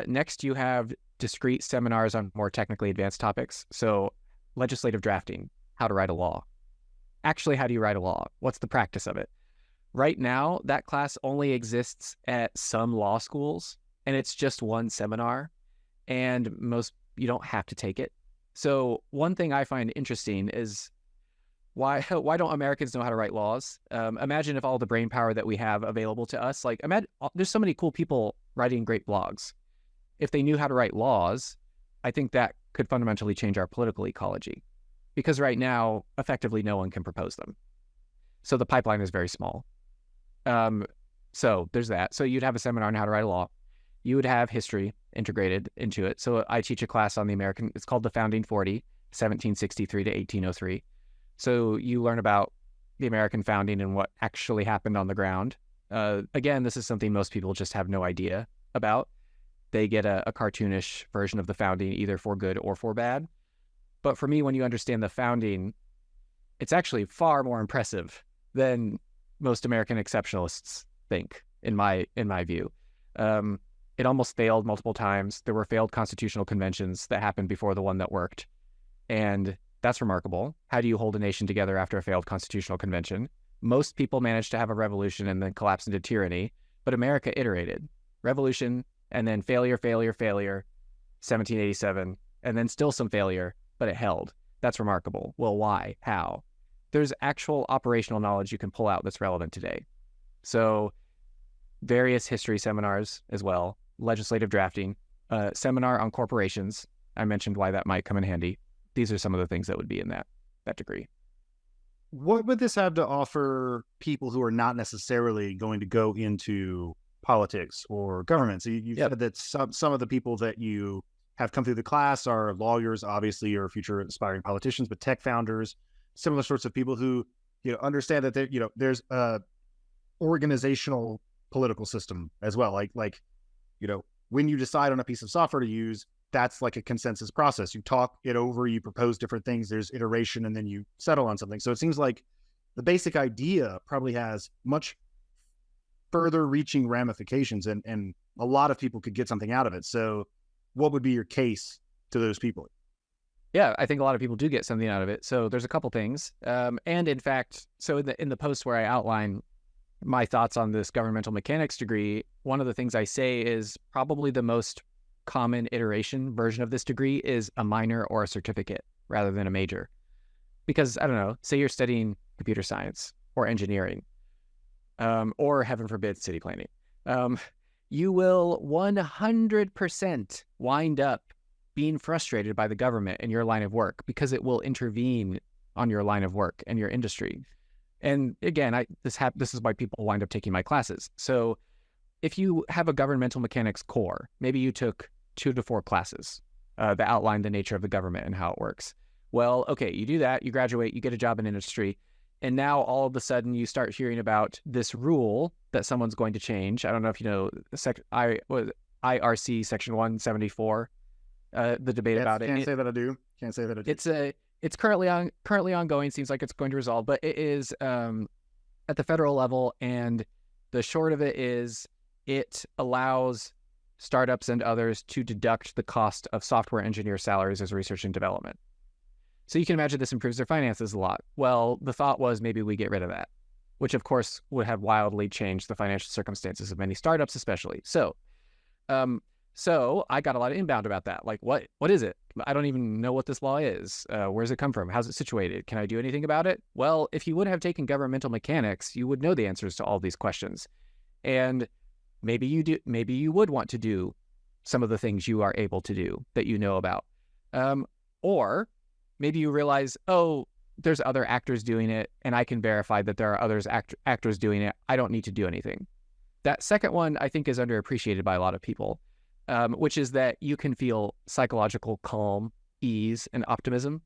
Next, you have discrete seminars on more technically advanced topics. So legislative drafting, how to write a law. Actually, how do you write a law? What's the practice of it? Right now, that class only exists at some law schools. and it's just one seminar, and you don't have to take it. So one thing I find interesting is why don't Americans know how to write laws? Imagine if all the brain power that we have available to us, like imagine there's so many cool people writing great blogs. If they knew how to write laws, I think that could fundamentally change our political ecology, because right now, effectively, no one can propose them. So the pipeline is very small. So there's that. So you'd have a seminar on how to write a law. You would have history integrated into it. So I teach a class on it's called the Founding 40, 1763 to 1803. So you learn about the American founding and what actually happened on the ground. Again, this is something most people just have no idea about. They get a cartoonish version of the founding, either for good or for bad. But for me, when you understand the founding, it's actually far more impressive than most American exceptionalists think, in my view. It almost failed multiple times. There were failed constitutional conventions that happened before the one that worked. And that's remarkable. How do you hold a nation together after a failed constitutional convention? Most people managed to have a revolution and then collapse into tyranny, but America iterated. Revolution, and then failure, 1787, and then still some failure, but it held. That's remarkable. Well, why? How? There's actual operational knowledge you can pull out that's relevant today. So various history seminars as well, legislative drafting, seminar on corporations. I mentioned why that might come in handy. These are some of the things that would be in that degree. What would this have to offer people who are not necessarily going to go into politics or government? So you said that some of the people that you have come through the class are lawyers, obviously, or future aspiring politicians, but tech founders, similar sorts of people who, understand that there's a organizational political system as well. Like, when you decide on a piece of software to use, that's like a consensus process. You talk it over, you propose different things, there's iteration, and then you settle on something. So it seems like the basic idea probably has much further reaching ramifications, and a lot of people could get something out of it. So what would be your case to those people? Yeah, I think a lot of people do get something out of it. So there's a couple things. And in fact, so in the post where I outline my thoughts on this governmental mechanics degree, one of the things I say is probably the most common iteration version of this degree is a minor or a certificate rather than a major. Because, I don't know, say you're studying computer science or engineering, or heaven forbid, city planning. You will 100% wind up being frustrated by the government in your line of work because it will intervene on your line of work and your industry. And again, this is why people wind up taking my classes. So if you have a governmental mechanics core, maybe you took 2 to 4 classes that outline the nature of the government and how it works. Well, okay, you do that, you graduate, you get a job in industry, and now all of a sudden you start hearing about this rule that someone's going to change. I don't know if you know IRC Section 174, the debate about it. Can't say that I do. It's currently ongoing. Seems like it's going to resolve, but it is at the federal level, and the short of it is it allows startups and others to deduct the cost of software engineer salaries as research and development. So you can imagine this improves their finances a lot. Well, the thought was maybe we get rid of that, which of course would have wildly changed the financial circumstances of many startups, especially. So I got a lot of inbound about that. Like, what is it? I don't even know what this law is. Where's it come from? How's it situated? Can I do anything about it? Well, if you would have taken governmental mechanics, you would know the answers to all these questions. And maybe you do. Maybe you would want to do some of the things you are able to do that you know about. Or maybe you realize, oh, there's other actors doing it, and I can verify that there are others actors doing it. I don't need to do anything. That second one, I think, is underappreciated by a lot of people, which is that you can feel psychological calm, ease, and optimism.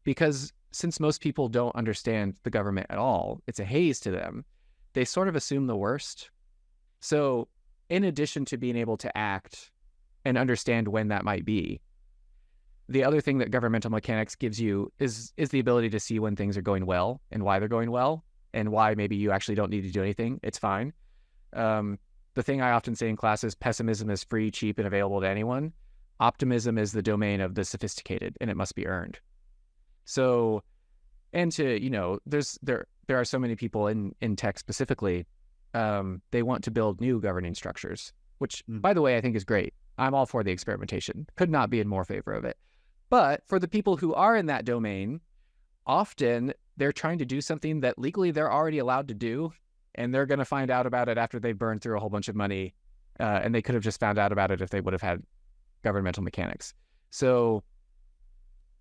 Because since most people don't understand the government at all, it's a haze to them, they sort of assume the worst. So in addition to being able to act and understand when that might be, the other thing that governmental mechanics gives you is the ability to see when things are going well and why they're going well and why maybe you actually don't need to do anything. It's fine. The thing I often say in class is pessimism is free, cheap, and available to anyone. Optimism is the domain of the sophisticated, and it must be earned. So, and to, there are so many people in tech specifically, they want to build new governing structures. which, by the way, I think is great. I'm all for the experimentation. Could not be in more favor of it. But for the people who are in that domain, often they're trying to do something that legally they're already allowed to do, and they're going to find out about it after they've burned through a whole bunch of money, and they could have just found out about it if they would have had governmental mechanics. So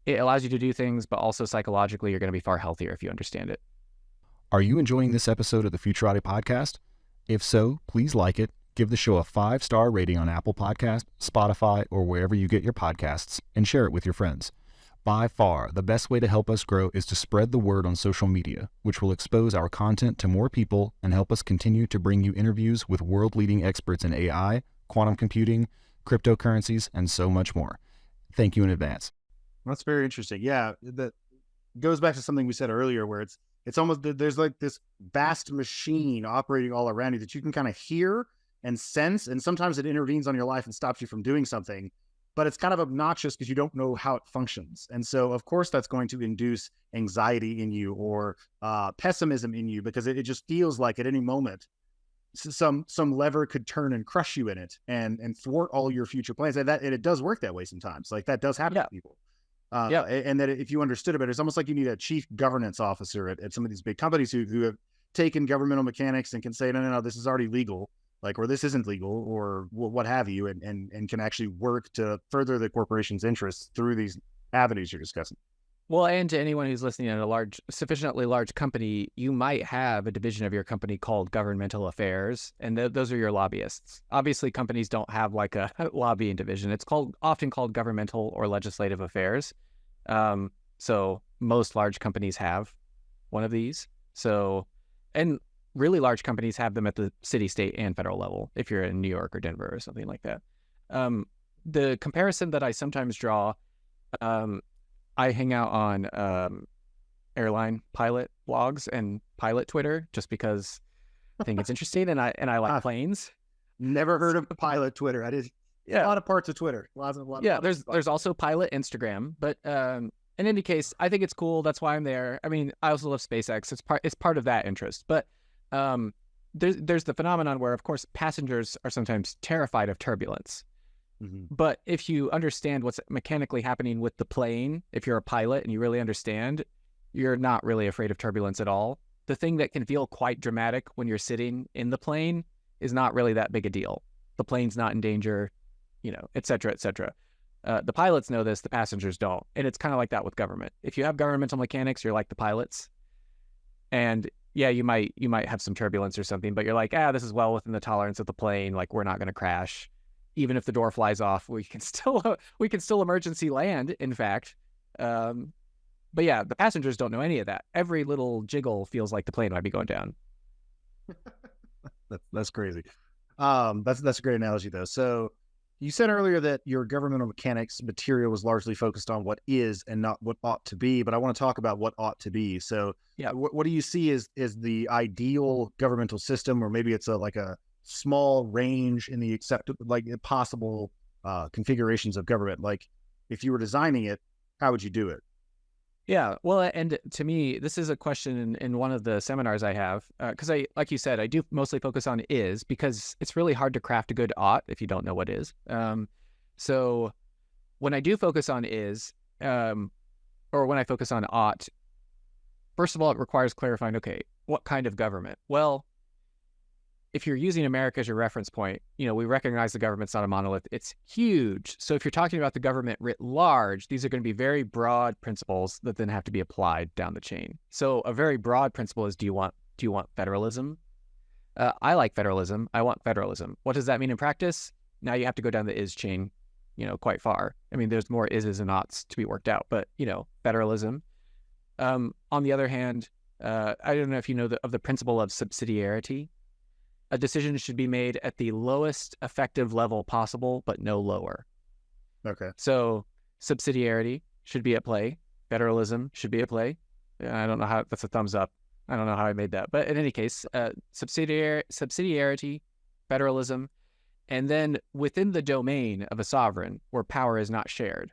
it allows you to do things, but also psychologically, you're going to be far healthier if you understand it. Are you enjoying this episode of the Futurati podcast? If so, please like it, give the show a 5-star rating on Apple Podcasts, Spotify, or wherever you get your podcasts, and share it with your friends. By far, the best way to help us grow is to spread the word on social media, which will expose our content to more people and help us continue to bring you interviews with world-leading experts in AI, quantum computing, cryptocurrencies, and so much more. Thank you in advance. That's very interesting. Yeah, that goes back to something we said earlier, where it's almost, there's like this vast machine operating all around you that you can kind of hear and sense, and sometimes it intervenes on your life and stops you from doing something, but it's kind of obnoxious because you don't know how it functions. And so, of course, that's going to induce anxiety in you or pessimism in you, because it just feels like at any moment some lever could turn and crush you in it and thwart all your future plans. And it does work that way sometimes. Like that does happen to people. And that if you understood about it, it's almost like you need a chief governance officer at some of these big companies who have taken governmental mechanics and can say, no, this is already legal, like, or this isn't legal, or what have you, and can actually work to further the corporation's interests through these avenues you're discussing. Well, and to anyone who's listening at a sufficiently large company, you might have a division of your company called governmental affairs, and those are your lobbyists. Obviously, companies don't have like a lobbying division. It's often called governmental or legislative affairs. So most large companies have one of these. So, and really large companies have them at the city, state, and federal level, if you're in New York or Denver or something like that. The comparison that I sometimes draw, I hang out on airline pilot blogs and pilot Twitter just because I think it's interesting, and I like planes. Never heard of pilot Twitter. I did. Yeah, a lot of parts of Twitter. There's also pilot Instagram, but in any case, I think it's cool. That's why I'm there. I mean, I also love SpaceX. It's part of that interest, but there's the phenomenon where, of course, passengers are sometimes terrified of turbulence. Mm-hmm. But if you understand what's mechanically happening with the plane, if you're a pilot and you really understand, you're not really afraid of turbulence at all. The thing that can feel quite dramatic when you're sitting in the plane is not really that big a deal. The plane's not in danger, et cetera, et cetera. The pilots know this, the passengers don't. And it's kind of like that with government. If you have governmental mechanics, you're like the pilots. And yeah, you might have some turbulence or something, but you're like, this is well within the tolerance of the plane. Like, we're not going to crash. Even if the door flies off, we can still emergency land, in fact. But yeah, the passengers don't know any of that. Every little jiggle feels like the plane might be going down. That's crazy. That's a great analogy, though. So you said earlier that your governmental mechanics material was largely focused on what is and not what ought to be, but I want to talk about what ought to be. So yeah, what do you see as the ideal governmental system, or maybe it's like a small range in the possible configurations of government? Like, if you were designing it, how would you do it? Yeah, well, and to me, this is a question in one of the seminars I have, because like you said, I do mostly focus on is, because it's really hard to craft a good ought if you don't know what is. So when I do focus on is, or when I focus on ought, first of all, it requires clarifying, okay, what kind of government? Well, if you're using America as your reference point, we recognize the government's not a monolith. It's huge. So if you're talking about the government writ large, these are going to be very broad principles that then have to be applied down the chain. So a very broad principle is, do you want federalism? I like federalism. I want federalism. What does that mean in practice? Now you have to go down the is chain, quite far. I mean, there's more ises and oughts to be worked out, but, federalism. On the other hand, I don't know if you know of the principle of subsidiarity. A decision should be made at the lowest effective level possible, but no lower. Okay. So subsidiarity should be at play. Federalism should be at play. I don't know how, that's a thumbs up. I don't know how I made that. But in any case, subsidiarity, federalism, and then within the domain of a sovereign where power is not shared,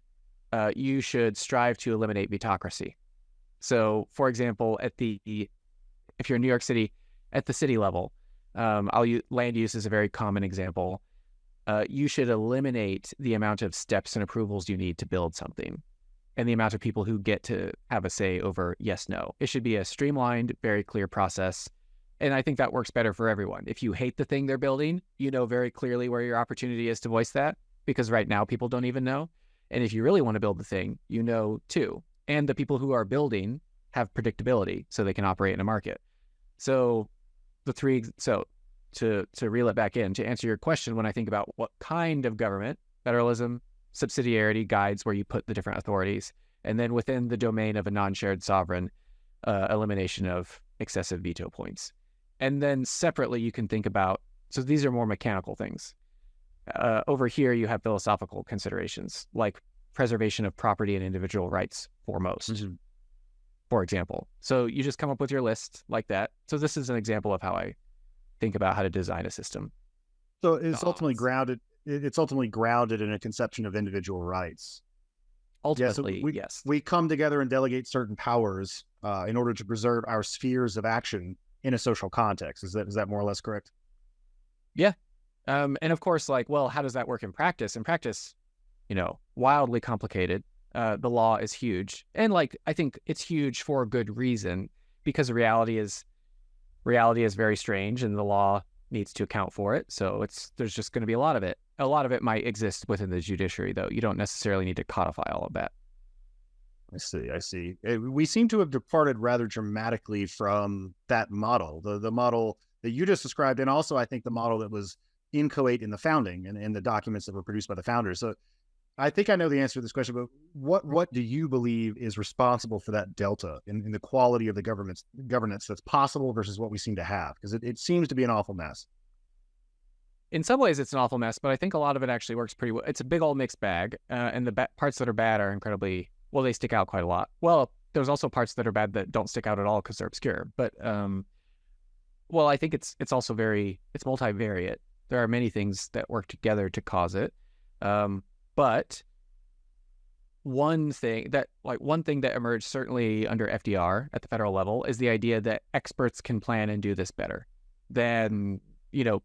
you should strive to eliminate vetocracy. So, for example, if you're in New York City, at the city level, land use is a very common example. you should eliminate the amount of steps and approvals you need to build something and the amount of people who get to have a say over yes, no. It should be a streamlined, very clear process. And I think that works better for everyone. If you hate the thing they're building, you know very clearly where your opportunity is to voice that, because right now people don't even know. And if you really want to build the thing, you know too. And the people who are building have predictability so they can operate in a market. So to reel it back in, to answer your question, when I think about what kind of government, federalism, subsidiarity guides where you put the different authorities, and then within the domain of a non-shared sovereign, elimination of excessive veto points. And then separately, you can think about, so these are more mechanical things. Over here, you have philosophical considerations, like preservation of property and individual rights foremost, for example. So you just come up with your list like that. So this is an example of how I think about how to design a system. So it's ultimately grounded. It's ultimately grounded in a conception of individual rights. Ultimately, yes. We come together and delegate certain powers in order to preserve our spheres of action in a social context. Is that more or less correct? Yeah. And of course, like, well, how does that work in practice? In practice, wildly complicated. The law is huge. And like, I think it's huge for a good reason, because reality is very strange and the law needs to account for it. So there's just going to be a lot of it. A lot of it might exist within the judiciary, though. You don't necessarily need to codify all of that. I see. We seem to have departed rather dramatically from that model, the model that you just described, and also I think the model that was inchoate in the founding and in the documents that were produced by the founders. So I think I know the answer to this question, but what do you believe is responsible for that delta in the quality of the governance that's possible versus what we seem to have? Because it seems to be an awful mess. In some ways, it's an awful mess, but I think a lot of it actually works pretty well. It's a big old mixed bag, and the parts that are bad are incredibly, well, they stick out quite a lot. Well, there's also parts that are bad that don't stick out at all because they're obscure. But, well, I think it's also it's multivariate. There are many things that work together to cause it. But one thing that emerged certainly under FDR at the federal level is the idea that experts can plan and do this better than,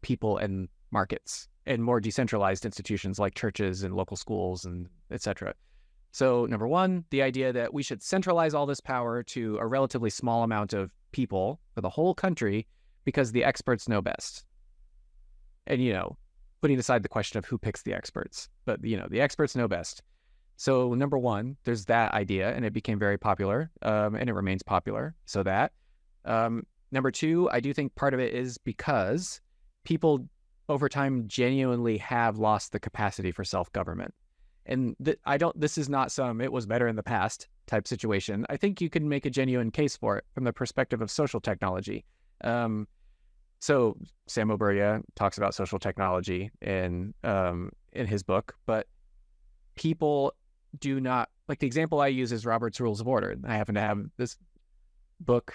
people and markets and more decentralized institutions like churches and local schools and et cetera. So number one, the idea that we should centralize all this power to a relatively small amount of people for the whole country because the experts know best. And, putting aside the question of who picks the experts, but, the experts know best. So number one, there's that idea, and it became very popular, and it remains popular. So that. Number two, I do think part of it is because people over time genuinely have lost the capacity for self-government. And this is not it was better in the past type situation. I think you can make a genuine case for it from the perspective of social technology. So Sam Oburia talks about social technology in his book, but people do not, like, the example I use is Robert's Rules of Order. I happen to have this book.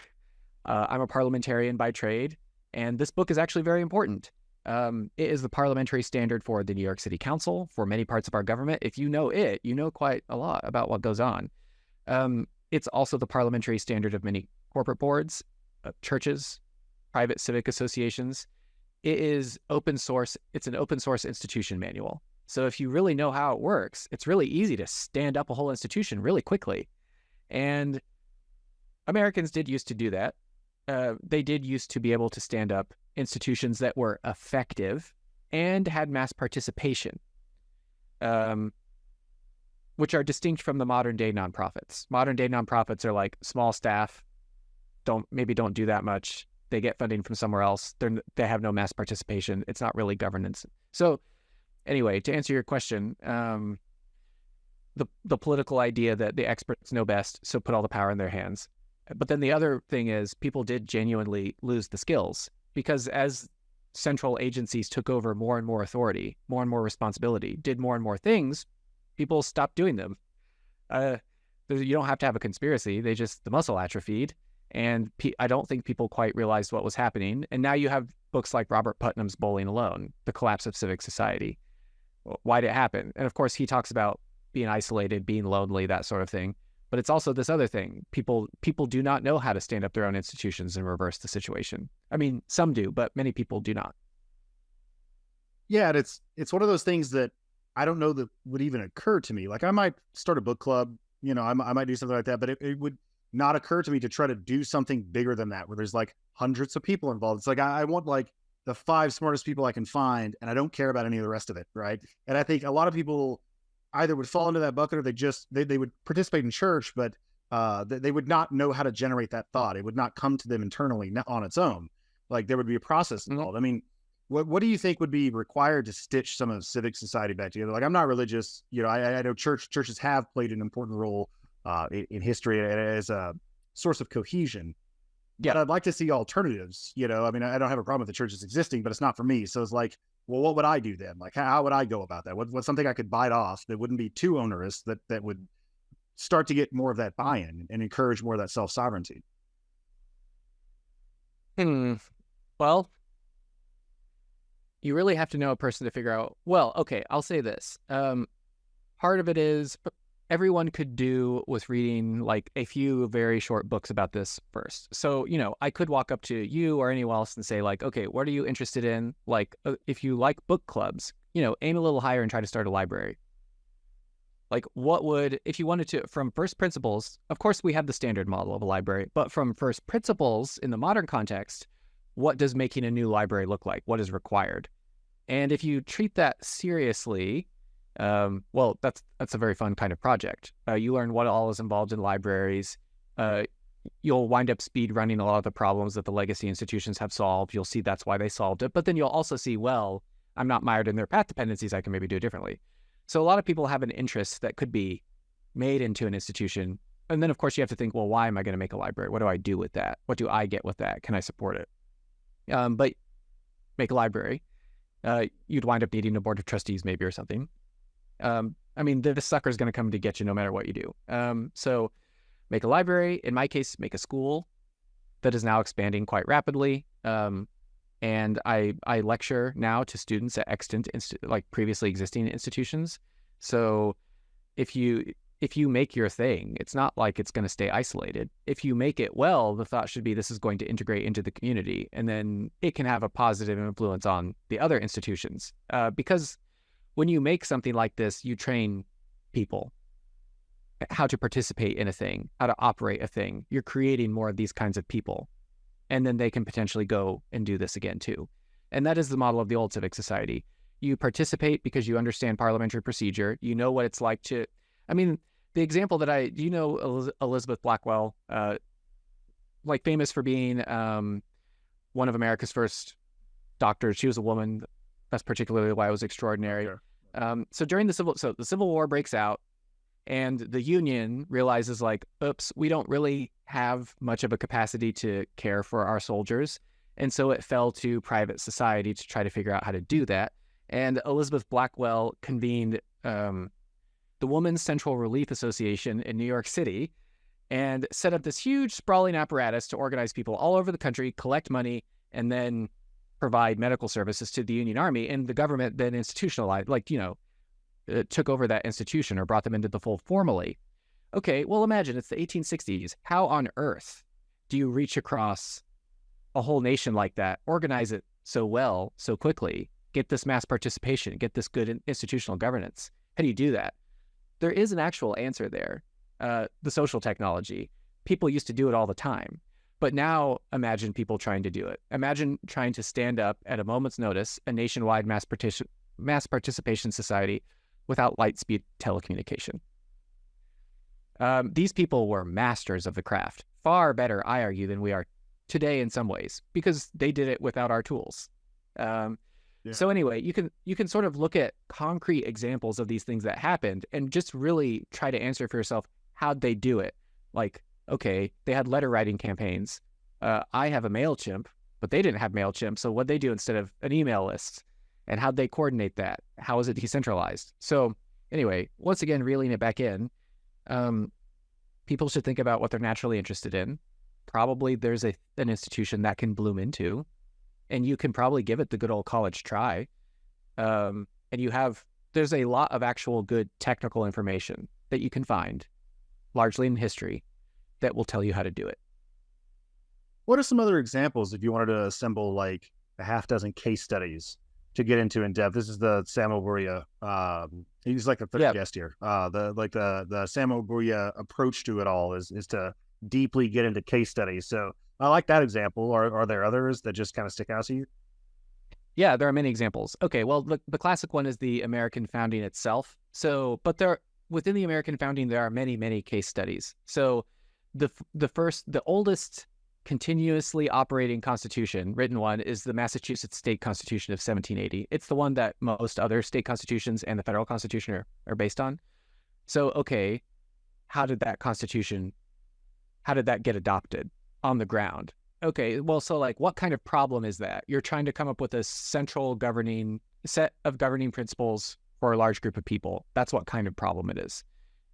I'm a parliamentarian by trade, and this book is actually very important. It is the parliamentary standard for the New York City Council, for many parts of our government. If you know it, you know quite a lot about what goes on. It's also the parliamentary standard of many corporate boards, churches, private civic associations. It is open source. It's an open source institution manual. So if you really know how it works, it's really easy to stand up a whole institution really quickly. And Americans did used to do that. They did used to be able to stand up institutions that were effective and had mass participation, which are distinct from the modern day nonprofits. Modern day nonprofits are like small staff, don't do that much. They get funding from somewhere else. They have no mass participation. It's not really governance. So anyway, to answer your question, the political idea that the experts know best, so put all the power in their hands. But then the other thing is people did genuinely lose the skills, because as central agencies took over more and more authority, more and more responsibility, did more and more things, people stopped doing them. You don't have to have a conspiracy. The muscle atrophied. And I don't think people quite realized what was happening. And now you have books like Robert Putnam's Bowling Alone, The Collapse of Civic Society. Why did it happen? And of course, he talks about being isolated, being lonely, that sort of thing. But it's also this other thing. People do not know how to stand up their own institutions and reverse the situation. I mean, some do, but many people do not. Yeah, and it's one of those things that I don't know that would even occur to me. Like I might start a book club, I might do something like that, but it would not occur to me to try to do something bigger than that, where there's like hundreds of people involved. It's like I want like the 5 smartest people I can find, and I don't care about any of the rest of it, right? And I think a lot of people either would fall into that bucket, or they would participate in church, but they would not know how to generate that thought. It would not come to them internally on its own. Like there would be a process involved. I mean, what do you think would be required to stitch some of civic society back together? Like I'm not religious, I know churches have played an important role in history as a source of cohesion. Yeah. But I'd like to see alternatives. I mean, I don't have a problem with the churches existing, but it's not for me. So it's like, well, what would I do then? Like, how would I go about that? What's something I could bite off that wouldn't be too onerous, that would start to get more of that buy-in and encourage more of that self-sovereignty? Well, you really have to know a person to figure out. Well, okay, I'll say this. Part of it is everyone could do with reading like a few very short books about this first. So, I could walk up to you or anyone else and say like, okay, what are you interested in? Like, if you like book clubs, aim a little higher and try to start a library. Like if you wanted to, from first principles, of course we have the standard model of a library, but from first principles in the modern context, what does making a new library look like? What is required? And if you treat that seriously, well, that's a very fun kind of project. You learn what all is involved in libraries. You'll wind up speed running a lot of the problems that the legacy institutions have solved. You'll see that's why they solved it. But then you'll also see, well, I'm not mired in their path dependencies. I can maybe do it differently. So a lot of people have an interest that could be made into an institution. And then, of course, you have to think, well, why am I going to make a library? What do I do with that? What do I get with that? Can I support it? But make a library. You'd wind up needing a board of trustees maybe or something. I mean, this sucker is going to come to get you no matter what you do. So make a library. In my case, make a school that is now expanding quite rapidly. And I lecture now to students at extant, like previously existing institutions. So if you make your thing, it's not like it's going to stay isolated. If you make it well, the thought should be this is going to integrate into the community, and then it can have a positive influence on the other institutions. Because when you make something like this, you train people how to participate in a thing, how to operate a thing. You're creating more of these kinds of people, and then they can potentially go and do this again too. And that is the model of the old civic society. You participate because you understand parliamentary procedure. You know what it's like to, I mean, the example that do you know Elizabeth Blackwell, like famous for being one of America's first doctors. She was a woman. That's particularly why it was extraordinary. Sure. So during the Civil War breaks out, and the Union realizes like, oops, we don't really have much of a capacity to care for our soldiers. And so it fell to private society to try to figure out how to do that. And Elizabeth Blackwell convened the Women's Central Relief Association in New York City and set up this huge sprawling apparatus to organize people all over the country, collect money, and then provide medical services to the Union Army. And the government then institutionalized, took over that institution or brought them into the fold formally. Okay, well, imagine it's the 1860s. How on earth do you reach across a whole nation like that, organize it so well, so quickly, get this mass participation, get this good institutional governance? How do you do that? There is an actual answer there. The social technology. People used to do it all the time. But now imagine people trying to do it. Imagine trying to stand up at a moment's notice a nationwide mass participation society without light speed telecommunication. These people were masters of the craft, far better, I argue, than we are today in some ways, because they did it without our tools. So anyway, you can sort of look at concrete examples of these things that happened and just really try to answer for yourself, how'd they do it? Like, okay, they had letter writing campaigns. I have a MailChimp, but they didn't have MailChimp. So what'd they do instead of an email list? And how'd they coordinate that? How is it decentralized? So anyway, once again, reeling it back in, people should think about what they're naturally interested in. Probably there's an institution that can bloom into, and you can probably give it the good old college try. And there's a lot of actual good technical information that you can find, largely in history, that will tell you how to do it. What are some other examples if you wanted to assemble like a half dozen case studies to get into in depth. This is the Samo Buria. He's like the third guest here. The Samo Buria approach to it all is to deeply get into case studies. So I like that example. Are there others that just kind of stick out to you? Yeah, there are many examples. Okay, well, the classic one is the American founding itself. So, but within the American founding, there are many, many case studies. So the oldest continuously operating constitution, written one, is the Massachusetts State Constitution of 1780. It's the one that most other state constitutions and the federal constitution are based on. So, okay, how did that get adopted on the ground? Okay, well, so like, what kind of problem is that? You're trying to come up with a central set of governing principles for a large group of people. That's what kind of problem it is.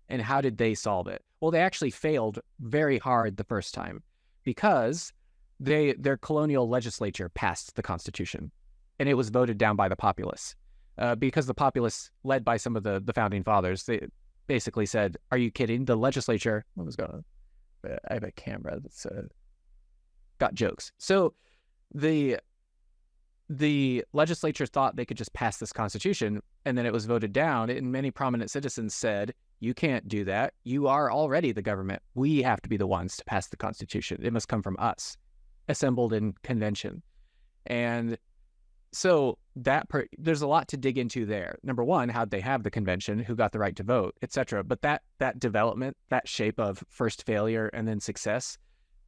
And how did they solve it? Well, they actually failed very hard the first time, because their colonial legislature passed the Constitution, and it was voted down by the populace. Because the populace, led by some of the founding fathers, they basically said, "Are you kidding? The legislature." What was going on? I have a camera that's got jokes. So the legislature thought they could just pass this Constitution, and then it was voted down. And many prominent citizens said, "You can't do that. You are already the government. We have to be the ones to pass the Constitution. It must come from us," assembled in convention. And so there's a lot to dig into there. Number one, how'd they have the convention? Who got the right to vote, etc. But that development, that shape of first failure and then success,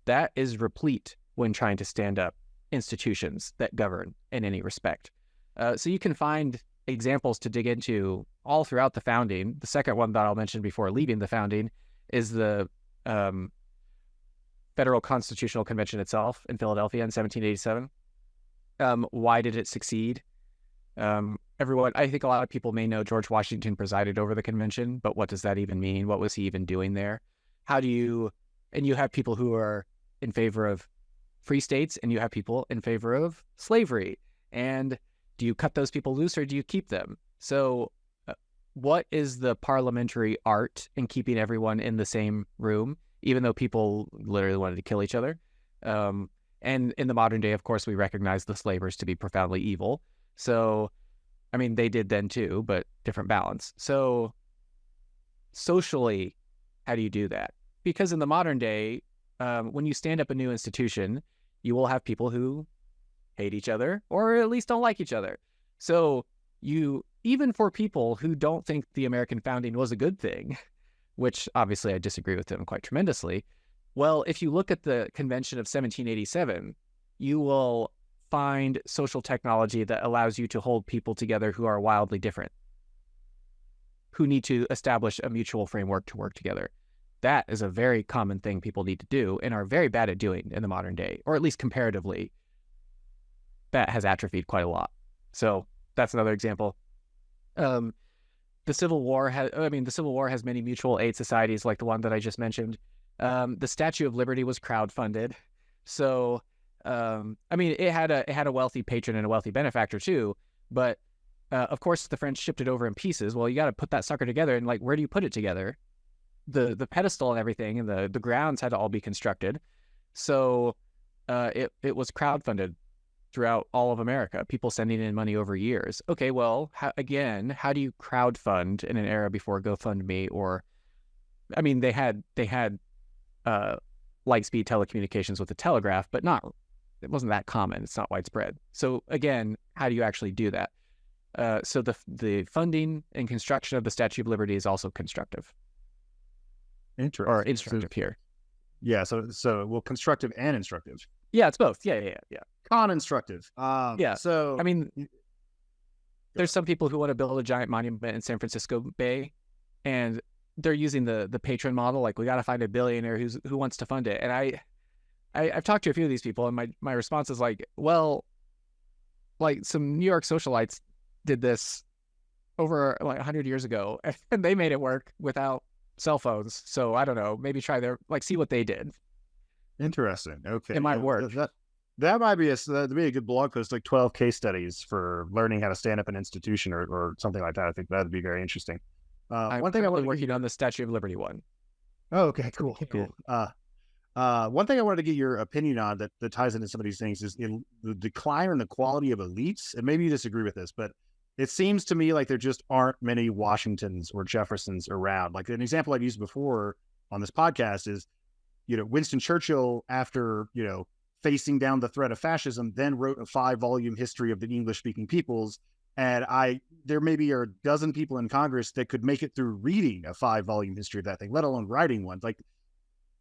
that is replete when trying to stand up institutions that govern in any respect. So you can find examples to dig into all throughout the founding. The second one that I'll mention before leaving the founding is the Federal Constitutional Convention itself in Philadelphia in 1787. Why did it succeed? I think a lot of people may know George Washington presided over the convention, but what does that even mean? What was he even doing there? And you have people who are in favor of free states, and you have people in favor of slavery. And do you cut those people loose, or do you keep them? So what is the parliamentary art in keeping everyone in the same room, even though people literally wanted to kill each other? And in the modern day, of course, we recognize the slavers to be profoundly evil. So, I mean, they did then too, but different balance. So socially, how do you do that? Because in the modern day, when you stand up a new institution, you will have people who hate each other, or at least don't like each other. So even for people who don't think the American founding was a good thing, which obviously I disagree with them quite tremendously, well, if you look at the convention of 1787, you will find social technology that allows you to hold people together who are wildly different, who need to establish a mutual framework to work together. That is a very common thing people need to do and are very bad at doing in the modern day, or at least comparatively. That has atrophied quite a lot. So that's another example. The Civil War has many mutual aid societies like the one that I just mentioned. The Statue of Liberty was crowdfunded. So, it had a wealthy patron and a wealthy benefactor too. But of course, the French shipped it over in pieces. Well, you got to put that sucker together, and like, where do you put it together? The pedestal and everything, and the grounds had to all be constructed. So it was crowdfunded throughout all of America, people sending in money over years. Okay, well, how do you crowdfund in an era before GoFundMe? They had light-speed telecommunications with the telegraph, but it wasn't that common. It's not widespread. So again, how do you actually do that? So the funding and construction of the Statue of Liberty is also constructive. Interesting. Or instructive here. Yeah, so constructive and instructive. Yeah, it's both. Yeah. Con-instructive. Yeah. So there's some people who want to build a giant monument in San Francisco Bay, and they're using the patron model. Like, we got to find a billionaire who wants to fund it. And I've talked to a few of these people, and my response is like, well, like, some New York socialites did this over like 100 years ago, and they made it work without cell phones. So I don't know, maybe try see what they did. Interesting. Okay. It might work. That might be that'd be a good blog post, like 12 case studies for learning how to stand up an institution or something like that. I think that'd be very interesting. One thing I was working on the Statue of Liberty one. Oh, okay, cool. One thing I wanted to get your opinion on that ties into some of these things is in the decline in the quality of elites. And maybe you disagree with this, but it seems to me like there just aren't many Washingtons or Jeffersons around. Like an example I've used before on this podcast is, Winston Churchill, after, facing down the threat of fascism, then wrote a 5-volume history of the English-speaking peoples. And there maybe are a dozen people in Congress that could make it through reading a 5-volume history of that thing, let alone writing one. Like,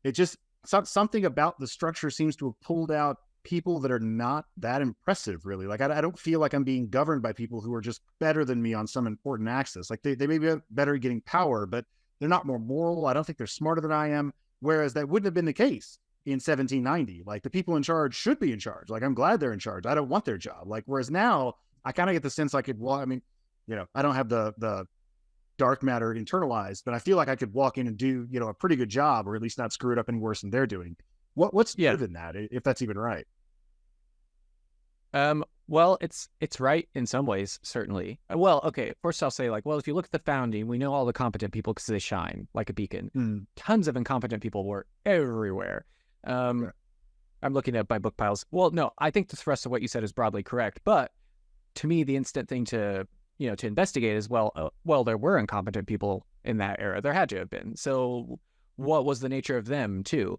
it just, something about the structure seems to have pulled out people that are not that impressive, really. Like, I don't feel like I'm being governed by people who are just better than me on some important axis. Like, they may be better at getting power, but they're not more moral. I don't think they're smarter than I am. Whereas that wouldn't have been the case in 1790. Like, the people in charge should be in charge. Like, I'm glad they're in charge. I don't want their job. Like, whereas now I kind of get the sense I could, I mean, I don't have the dark matter internalized, but I feel like I could walk in and do, a pretty good job, or at least not screw it up any worse than they're doing. What's good in that, if that's even right? Well, it's right in some ways, certainly. Well, okay, first I'll say, if you look at the founding, we know all the competent people because they shine like a beacon. Tons of incompetent people were everywhere. I'm looking at my book piles. Well, no, I think the thrust of what you said is broadly correct, but to me, the instant thing to investigate is, there were incompetent people in that era. There had to have been. So what was the nature of them too?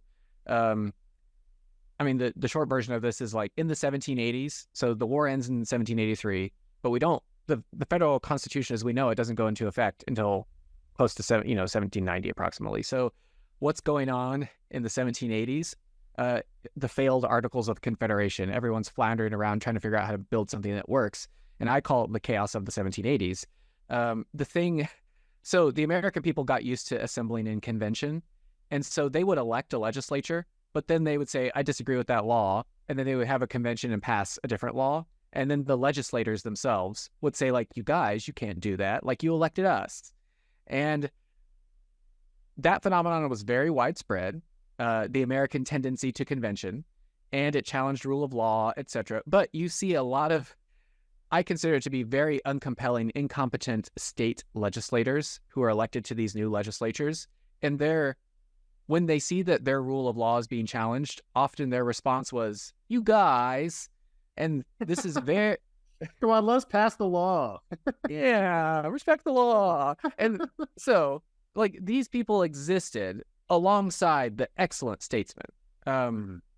I mean, the short version of this is in the 1780s. So the war ends in 1783, but the federal constitution as we know it doesn't go into effect until close to 1790 approximately. So what's going on in the 1780s? The failed Articles of Confederation. Everyone's floundering around trying to figure out how to build something that works. And I call it the chaos of the 1780s. So the American people got used to assembling in convention. And so they would elect a legislature, but then they would say, I disagree with that law. And then they would have a convention and pass a different law. And then the legislators themselves would say, you guys, you can't do that. You elected us. And that phenomenon was very widespread, the American tendency to convention, and it challenged rule of law, etc. But you see a lot of, I consider it to be very uncompelling, incompetent state legislators who are elected to these new legislatures. And when they see that their rule of law is being challenged, often their response was, you guys, and this is very... Come on, let's pass the law. Yeah, respect the law. And so, these people existed alongside the excellent statesmen.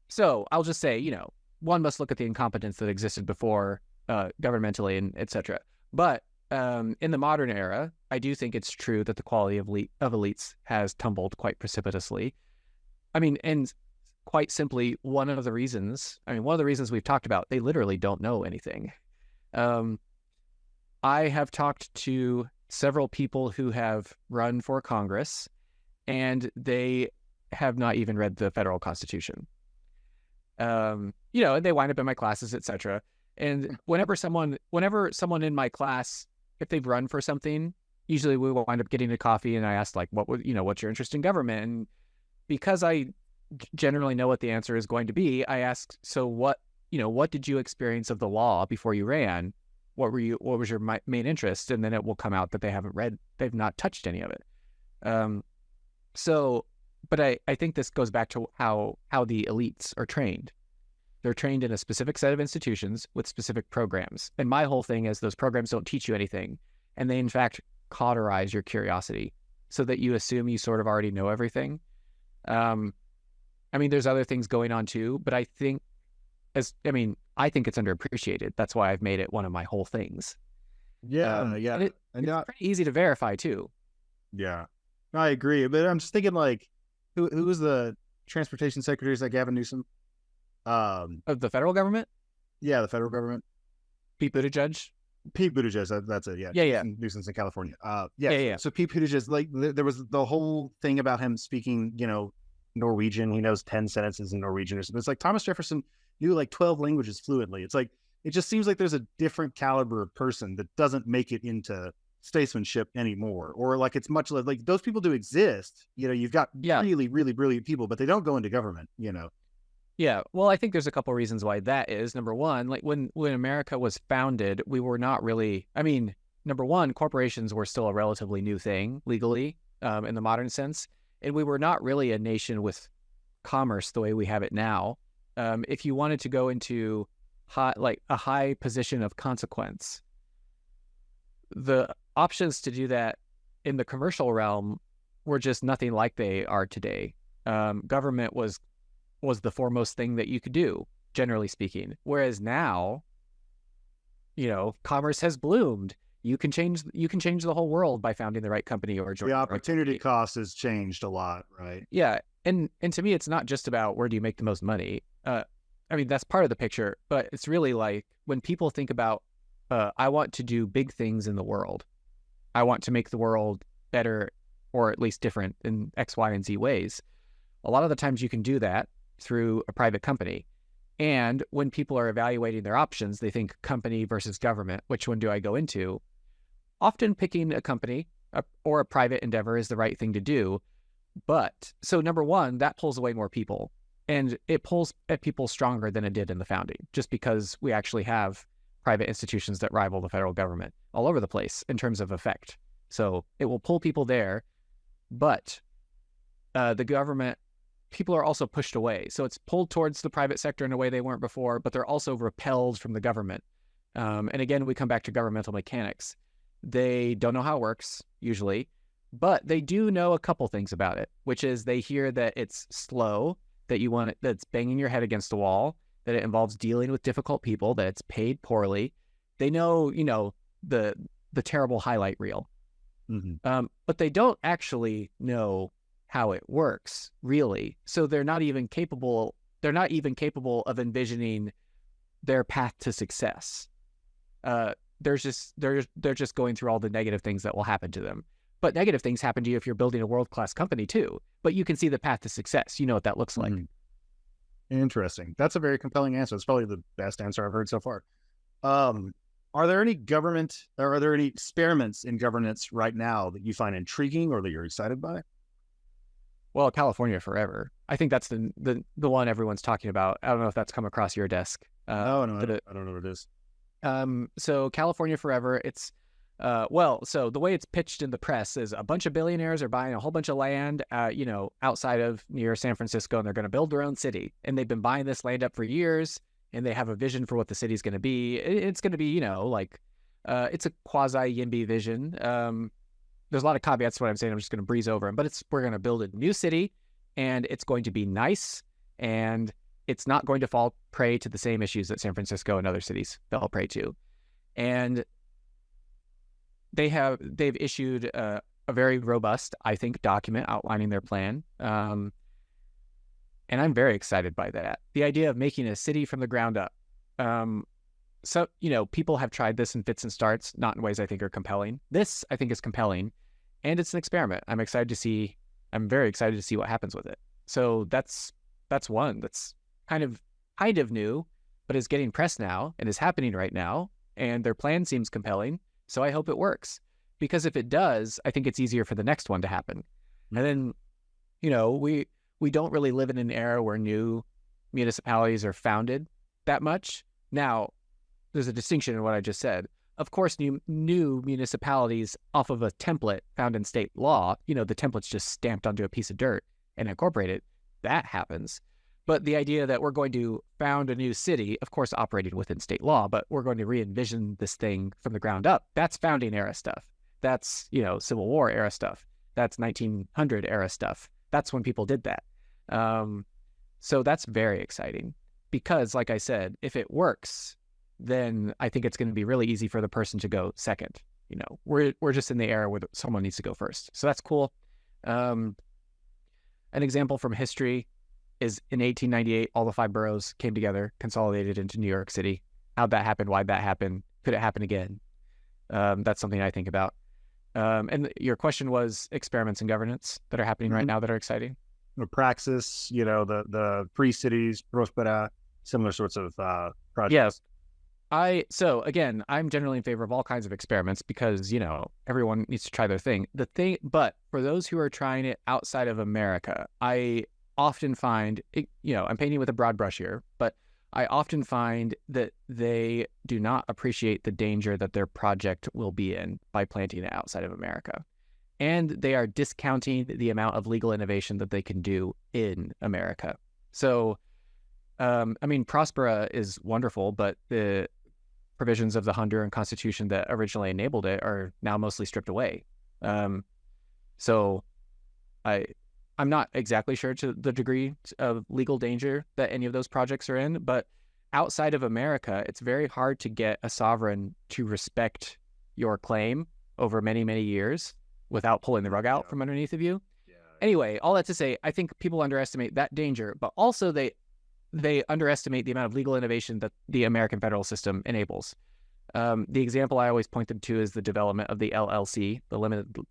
So I'll just say, one must look at the incompetence that existed before governmentally and etc. But in the modern era, I do think it's true that the quality of elites has tumbled quite precipitously. I mean, and quite simply, one of the reasons we've talked about, they literally don't know anything. I have talked to several people who have run for Congress, and they have not even read the federal Constitution. And they wind up in my classes, etc. And whenever someone in my class, if they've run for something, usually we will wind up getting a coffee, and I ask what's your interest in government? And because I generally know what the answer is going to be, I ask, so what did you experience of the law before you ran? What was your main interest? And then it will come out that they've not touched any of it. But I think this goes back to how the elites are trained. They're trained in a specific set of institutions with specific programs. And my whole thing is those programs don't teach you anything. And they, in fact, cauterize your curiosity so that you assume you sort of already know everything. There's other things going on too, but I think it's underappreciated. That's why I've made it one of my whole things. Yeah. And it's pretty easy to verify too. Yeah, I agree. But I'm just thinking who was the transportation secretary? Is that Gavin Newsom? Of the federal government? Yeah, the federal government. Pete Buttigieg? That's it. Yeah. Yeah. Newsom's in California. Yeah. So Pete Buttigieg, there was the whole thing about him speaking, Norwegian. He knows 10 sentences in Norwegian or something. It's Thomas Jefferson knew 12 languages fluently. It's it just seems like there's a different caliber of person that doesn't make it into statesmanship anymore. Or it's much like those people do exist. You've got really, really brilliant people, but they don't go into government, Yeah, well, I think there's a couple of reasons why that is. Number one, when America was founded, we were not really, number one, corporations were still a relatively new thing legally in the modern sense. And we were not really a nation with commerce the way we have it now, if you wanted to go into a high position of consequence, the options to do that in the commercial realm were just nothing like they are today. Government was the foremost thing that you could do, generally speaking. Whereas now, commerce has bloomed. You can change the whole world by founding the right company or joining. The opportunity cost has changed a lot, right? Yeah, and to me, it's not just about where do you make the most money. I mean, that's part of the picture, but it's really like when people think about, I want to do big things in the world. I want to make the world better, or at least different in X, Y, and Z ways. A lot of the times you can do that through a private company. And when people are evaluating their options, they think company versus government. Which one do I go into? Often picking a company or a private endeavor is the right thing to do. But so number one, that pulls away more people. And it pulls at people stronger than it did in the founding, just because we actually have private institutions that rival the federal government all over the place in terms of effect. So it will pull people there. But the government, people are also pushed away. So it's pulled towards the private sector in a way they weren't before, but they're also repelled from the government. And again, we come back to governmental mechanics. They don't know how it works, usually, but they do know a couple things about it, which is they hear that it's slow, that that's banging your head against the wall, that it involves dealing with difficult people, that it's paid poorly. They know, the terrible highlight reel. Mm-hmm. But they don't actually know how it works, really. So they're not even capable of envisioning their path to success. They're just going through all the negative things that will happen to them. But negative things happen to you if you're building a world-class company too. But you can see the path to success. You know what that looks like. Interesting. That's a very compelling answer. It's probably the best answer I've heard so far. Are there any experiments in governance right now that you find intriguing or that you're excited by? Well, California Forever. I think that's the one everyone's talking about. I don't know if that's come across your desk. No, I don't know what it is. So California Forever, it's so the way it's pitched in the press is a bunch of billionaires are buying a whole bunch of land, outside of near San Francisco, and they're going to build their own city. And they've been buying this land up for years, and they have a vision for what the city's going to be. It's going to be, it's a quasi-YIMBY vision. There's a lot of caveats to what I'm saying. I'm just going to breeze over them, but we're going to build a new city, and it's going to be nice, and it's not going to fall prey to the same issues that San Francisco and other cities fell prey to. And they've issued a very robust, I think, document outlining their plan. And I'm very excited by that. The idea of making a city from the ground up. So, people have tried this in fits and starts, not in ways I think are compelling. This, I think, is compelling, and it's an experiment. I'm very excited to see what happens with it. So that's one that's kind of new, but is getting press now and is happening right now. And their plan seems compelling. So I hope it works, because if it does, I think it's easier for the next one to happen. And then, we don't really live in an era where new municipalities are founded that much. Now, there's a distinction in what I just said. Of course, new municipalities off of a template found in state law, the template's just stamped onto a piece of dirt and incorporated, that happens. But the idea that we're going to found a new city, of course, operating within state law, but we're going to re-envision this thing from the ground up, that's founding era stuff. That's, Civil War era stuff. That's 1900 era stuff. That's when people did that. So that's very exciting, because like I said, if it works, then I think it's going to be really easy for the person to go second. We're just in the era where someone needs to go first. So that's cool. An example from history is in 1898, all the 5 boroughs came together, consolidated into New York City. How'd that happen? Why'd that happen? Could it happen again? That's something I think about. And your question was experiments in governance that are happening right now that are exciting. Praxis, the Free Cities, Prospera, similar sorts of projects. Yes. I'm generally in favor of all kinds of experiments, because, everyone needs to try their thing. But for those who are trying it outside of America, I often find, I'm painting with a broad brush here, but I often find that they do not appreciate the danger that their project will be in by planting it outside of America. and they are discounting the amount of legal innovation that they can do in America. So, I mean, Prospera is wonderful, but the provisions of the Honduran Constitution that originally enabled it are now mostly stripped away. So I'm not exactly sure to the degree of legal danger that any of those projects are in, but outside of America, it's very hard to get a sovereign to respect your claim over many, many years without pulling the rug out from underneath of you. Anyway, all that to say, I think people underestimate that danger, but also they underestimate the amount of legal innovation that the American federal system enables. The example I always point them to is the development of the LLC, the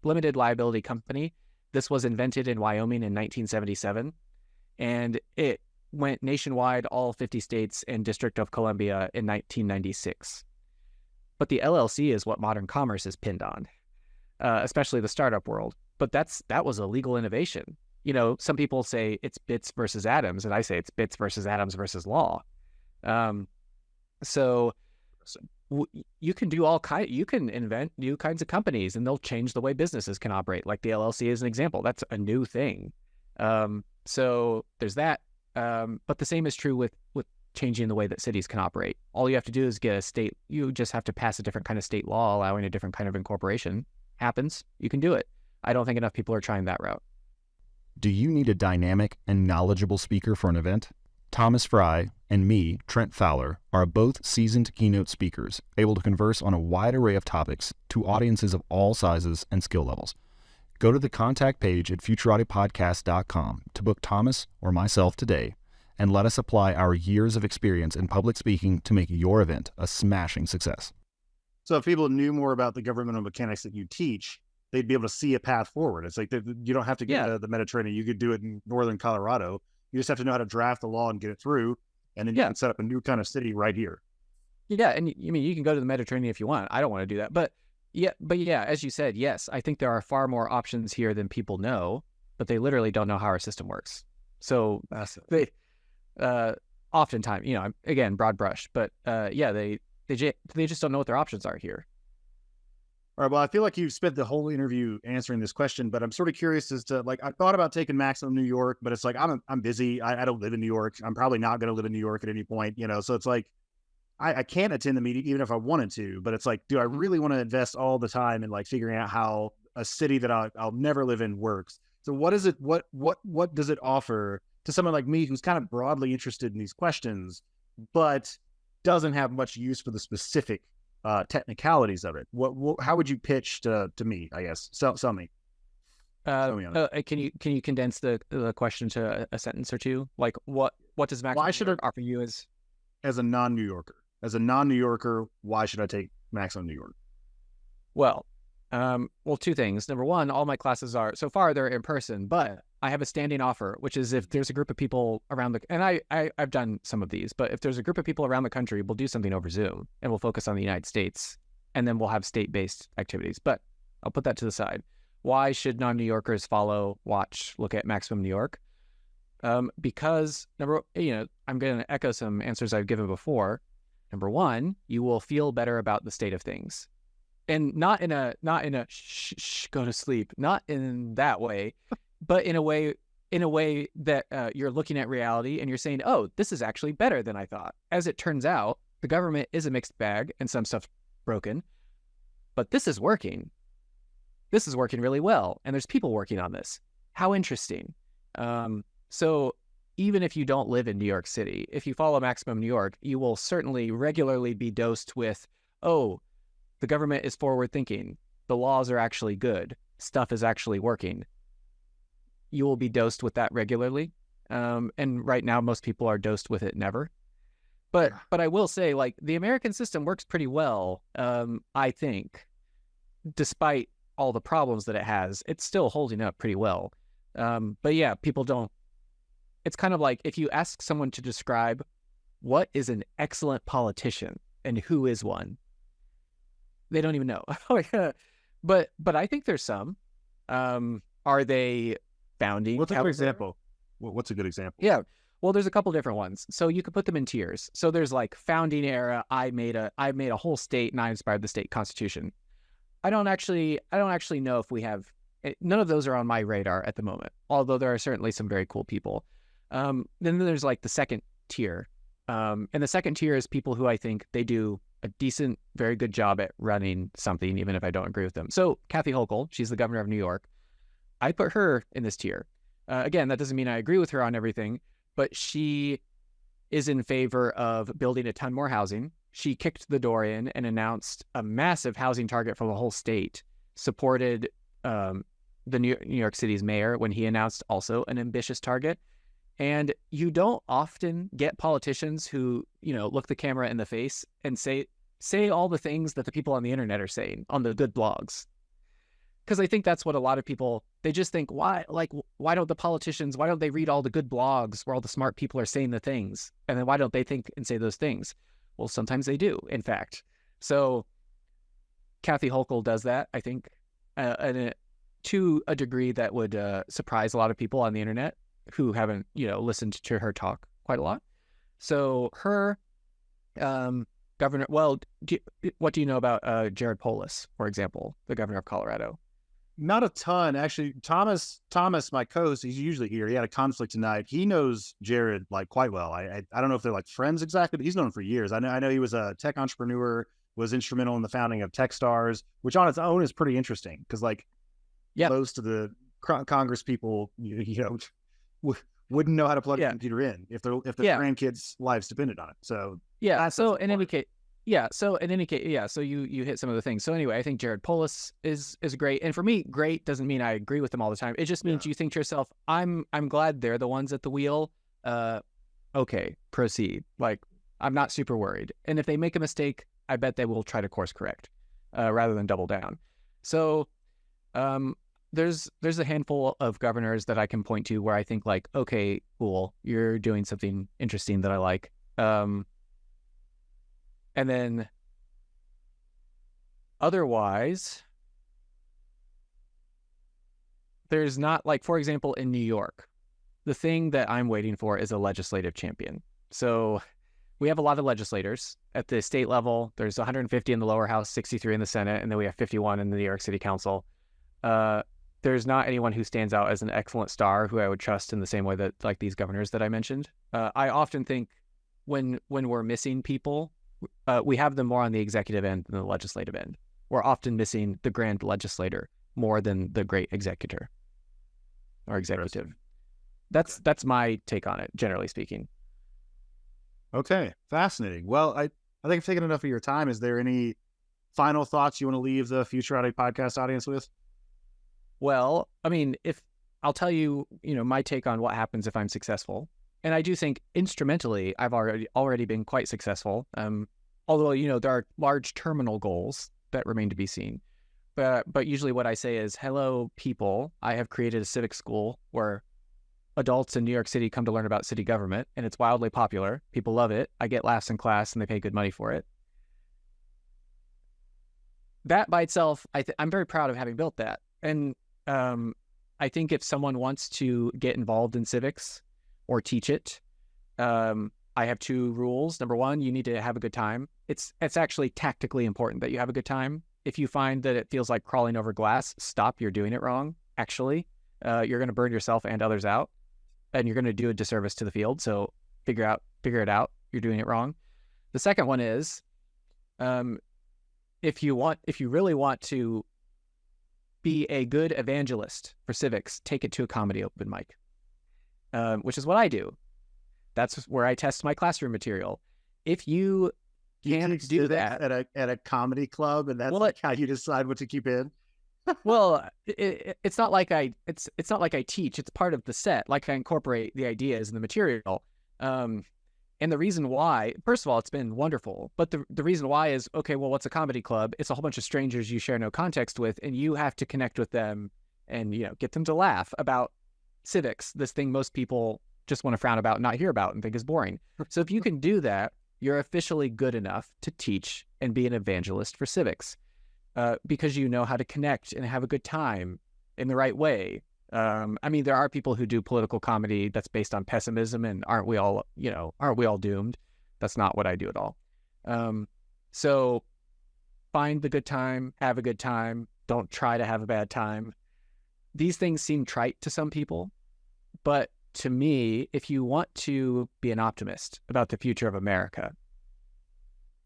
limited liability company. This was invented in Wyoming in 1977, and it went nationwide, all 50 states and District of Columbia in 1996. But the LLC is what modern commerce is pinned on, especially the startup world. But that was a legal innovation. You know, some people say it's bits versus atoms, and I say it's bits versus atoms versus law. So you can do you can invent new kinds of companies, and they'll change the way businesses can operate. Like the LLC is an example. That's a new thing. So there's that. But the same is true with changing the way that cities can operate. All you have to do is get a state. You just have to pass a different kind of state law allowing a different kind of incorporation. Happens. You can do it. I don't think enough people are trying that route. Do you need a dynamic and knowledgeable speaker for an event? Thomas Fry and me, Trent Fowler, are both seasoned keynote speakers, able to converse on a wide array of topics to audiences of all sizes and skill levels. Go to the contact page at futuraudypodcast.com to book Thomas or myself today, and let us apply our years of experience in public speaking to make your event a smashing success. So if people knew more about the governmental mechanics that you teach, they'd be able to see a path forward. It's like you don't have to get to the Mediterranean. You could do it in northern Colorado. You just have to know how to draft the law and get it through, and then you can set up a new kind of city right here. Yeah, and I mean, you can go to the Mediterranean if you want. I don't want to do that, but yeah, as you said, yes, I think there are far more options here than people know, but they literally don't know how our system works. So they, oftentimes, you know, again, broad brush, but they just don't know what their options are here. All right. Well, I feel like you've spent the whole interview answering this question, but I'm sort of curious as to, like, I thought about taking Maximum New York, but it's like, I'm busy. I don't live in New York. I'm probably not going to live in New York at any point, you know? So it's like, I can't attend the meeting even if I wanted to, but it's like, do I really want to invest all the time in like figuring out how a city that I'll never live in works? So what is it? What does it offer to someone like me who's kind of broadly interested in these questions, but doesn't have much use for the specific technicalities of it? How would you pitch to me? I guess sell me. Can you condense the question to a sentence or two? Like what does Maximum New York offer you as a non-New Yorker? As a non-New Yorker, why should I take Maximum New York? Well, two things. Number one, all my classes so far they're in person, but I have a standing offer, which is if there's a group of people around and I've done some of these, but if there's a group of people around the country, we'll do something over Zoom and we'll focus on the United States, and then we'll have state-based activities. But I'll put that to the side. Why should non-New Yorkers look at Maximum New York? Because I'm going to echo some answers I've given before. Number one, you will feel better about the state of things, and not in a go to sleep, not in that way, but in a way that you're looking at reality and you're saying, oh, this is actually better than I thought. As it turns out, the government is a mixed bag and some stuff's broken, but this is working. This is working really well, and there's people working on this. How interesting. So even if you don't live in New York City, if you follow Maximum New York, you will certainly regularly be dosed with, oh, the government is forward thinking. The laws are actually good. Stuff is actually working. You will be dosed with that regularly. And right now, most people are dosed with it never. But I will say, like, the American system works pretty well, I think. Despite all the problems that it has, it's still holding up pretty well. But yeah, people don't. It's kind of like if you ask someone to describe what is an excellent politician and who is one, they don't even know. But I think there's some. Are they founding? What's a good example? What's a good example? Yeah. Well, there's a couple different ones. So you could put them in tiers. So there's like founding era. I made a whole state and I inspired the state constitution. I don't actually know if we have none of those are on my radar at the moment, although there are certainly some very cool people. Then there's like the second tier. And the second tier is people who I think they do a decent, very good job at running something, even if I don't agree with them. So Kathy Hochul, she's the governor of New York. I put her in this tier. Again, that doesn't mean I agree with her on everything, but she is in favor of building a ton more housing. She kicked the door in and announced a massive housing target for the whole state, supported the New York City's mayor when he announced also an ambitious target. And you don't often get politicians who, look the camera in the face and say all the things that the people on the internet are saying on the good blogs. Because I think that's what a lot of people, they just think, why don't the politicians, why don't they read all the good blogs where all the smart people are saying the things? And then why don't they think and say those things? Well, sometimes they do, in fact. So Kathy Hochul does that, I think, to a degree that would surprise a lot of people on the internet who haven't, listened to her talk quite a lot. So her governor, well, what do you know about Jared Polis, for example, the governor of Colorado? Not a ton, actually. Thomas, my co-host, he's usually here. He had a conflict tonight. He knows Jared like quite well. I don't know if they're like friends exactly, but he's known him for years. I know he was a tech entrepreneur, was instrumental in the founding of Techstars, which on its own is pretty interesting because most of the Congress people, wouldn't know how to plug a computer in if their grandkids' lives depended on it. So so in any case, so you hit some of the things. So anyway, I think Jared Polis is great, and for me, great doesn't mean I agree with them all the time. It just means you think to yourself, I'm glad they're the ones at the wheel. Okay, proceed. Like, I'm not super worried, and if they make a mistake, I bet they will try to course correct rather than double down. So there's a handful of governors that I can point to where I think like, okay, cool, you're doing something interesting that I like. And then otherwise, there's not, like, for example, in New York, the thing that I'm waiting for is a legislative champion. So we have a lot of legislators at the state level. There's 150 in the lower house, 63 in the Senate, and then we have 51 in the New York City Council. There's not anyone who stands out as an excellent star who I would trust in the same way that like these governors that I mentioned. I often think when we're missing people, we have them more on the executive end than the legislative end. We're often missing the grand legislator more than the great executor or executive. That's my take on it, generally speaking. Okay, fascinating. Well, I think I've taken enough of your time. Is there any final thoughts you want to leave the Futurati podcast audience with? Well, I mean, if I'll tell you, my take on what happens if I'm successful. And I do think instrumentally, I've already been quite successful. Although, there are large terminal goals that remain to be seen. But usually what I say is, hello, people, I have created a civic school where adults in New York City come to learn about city government, and it's wildly popular. People love it. I get laughs in class, and they pay good money for it. That by itself, I'm very proud of having built that. And I think if someone wants to get involved in civics or teach it, I have two rules. Number one, you need to have a good time. It's actually tactically important that you have a good time. If you find that it feels like crawling over glass, stop. You're doing it wrong. Actually, you're going to burn yourself and others out, and you're going to do a disservice to the field. So figure it out. You're doing it wrong. The second one is, if you really want to be a good evangelist for civics, take it to a comedy open mic, which is what I do. That's where I test my classroom material. If you can't do that at a comedy club, and that's how you decide what to keep in. Well, it's not like it's not like I teach. It's part of the set. Like I incorporate the ideas and the material. And the reason why, first of all, it's been wonderful. But the reason why is, okay, well, what's a comedy club? It's a whole bunch of strangers you share no context with, and you have to connect with them and, get them to laugh about civics, this thing most people just want to frown about and not hear about and think is boring. So if you can do that, you're officially good enough to teach and be an evangelist for civics, because you know how to connect and have a good time in the right way. I mean, there are people who do political comedy that's based on pessimism, and aren't we all doomed? That's not what I do at all. So find the good time, have a good time. Don't try to have a bad time. these things seem trite to some people, but to me, if you want to be an optimist about the future of America,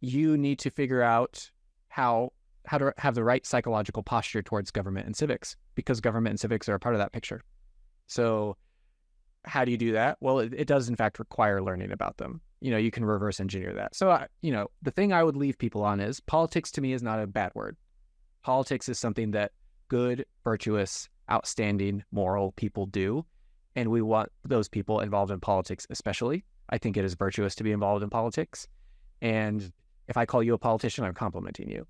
you need to figure out how to have the right psychological posture towards government and civics, because government and civics are a part of that picture. So how do you do that? Well, it does in fact require learning about them. You can reverse engineer that. So, the thing I would leave people on is politics to me is not a bad word. Politics is something that good, virtuous, outstanding, moral people do. And we want those people involved in politics especially. I think it is virtuous to be involved in politics. And if I call you a politician, I'm complimenting you.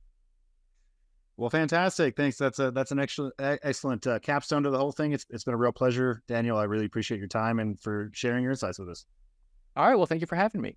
Well, fantastic. Thanks. That's an excellent capstone to the whole thing. It's been a real pleasure, Daniel. I really appreciate your time and for sharing your insights with us. All right. Well, thank you for having me.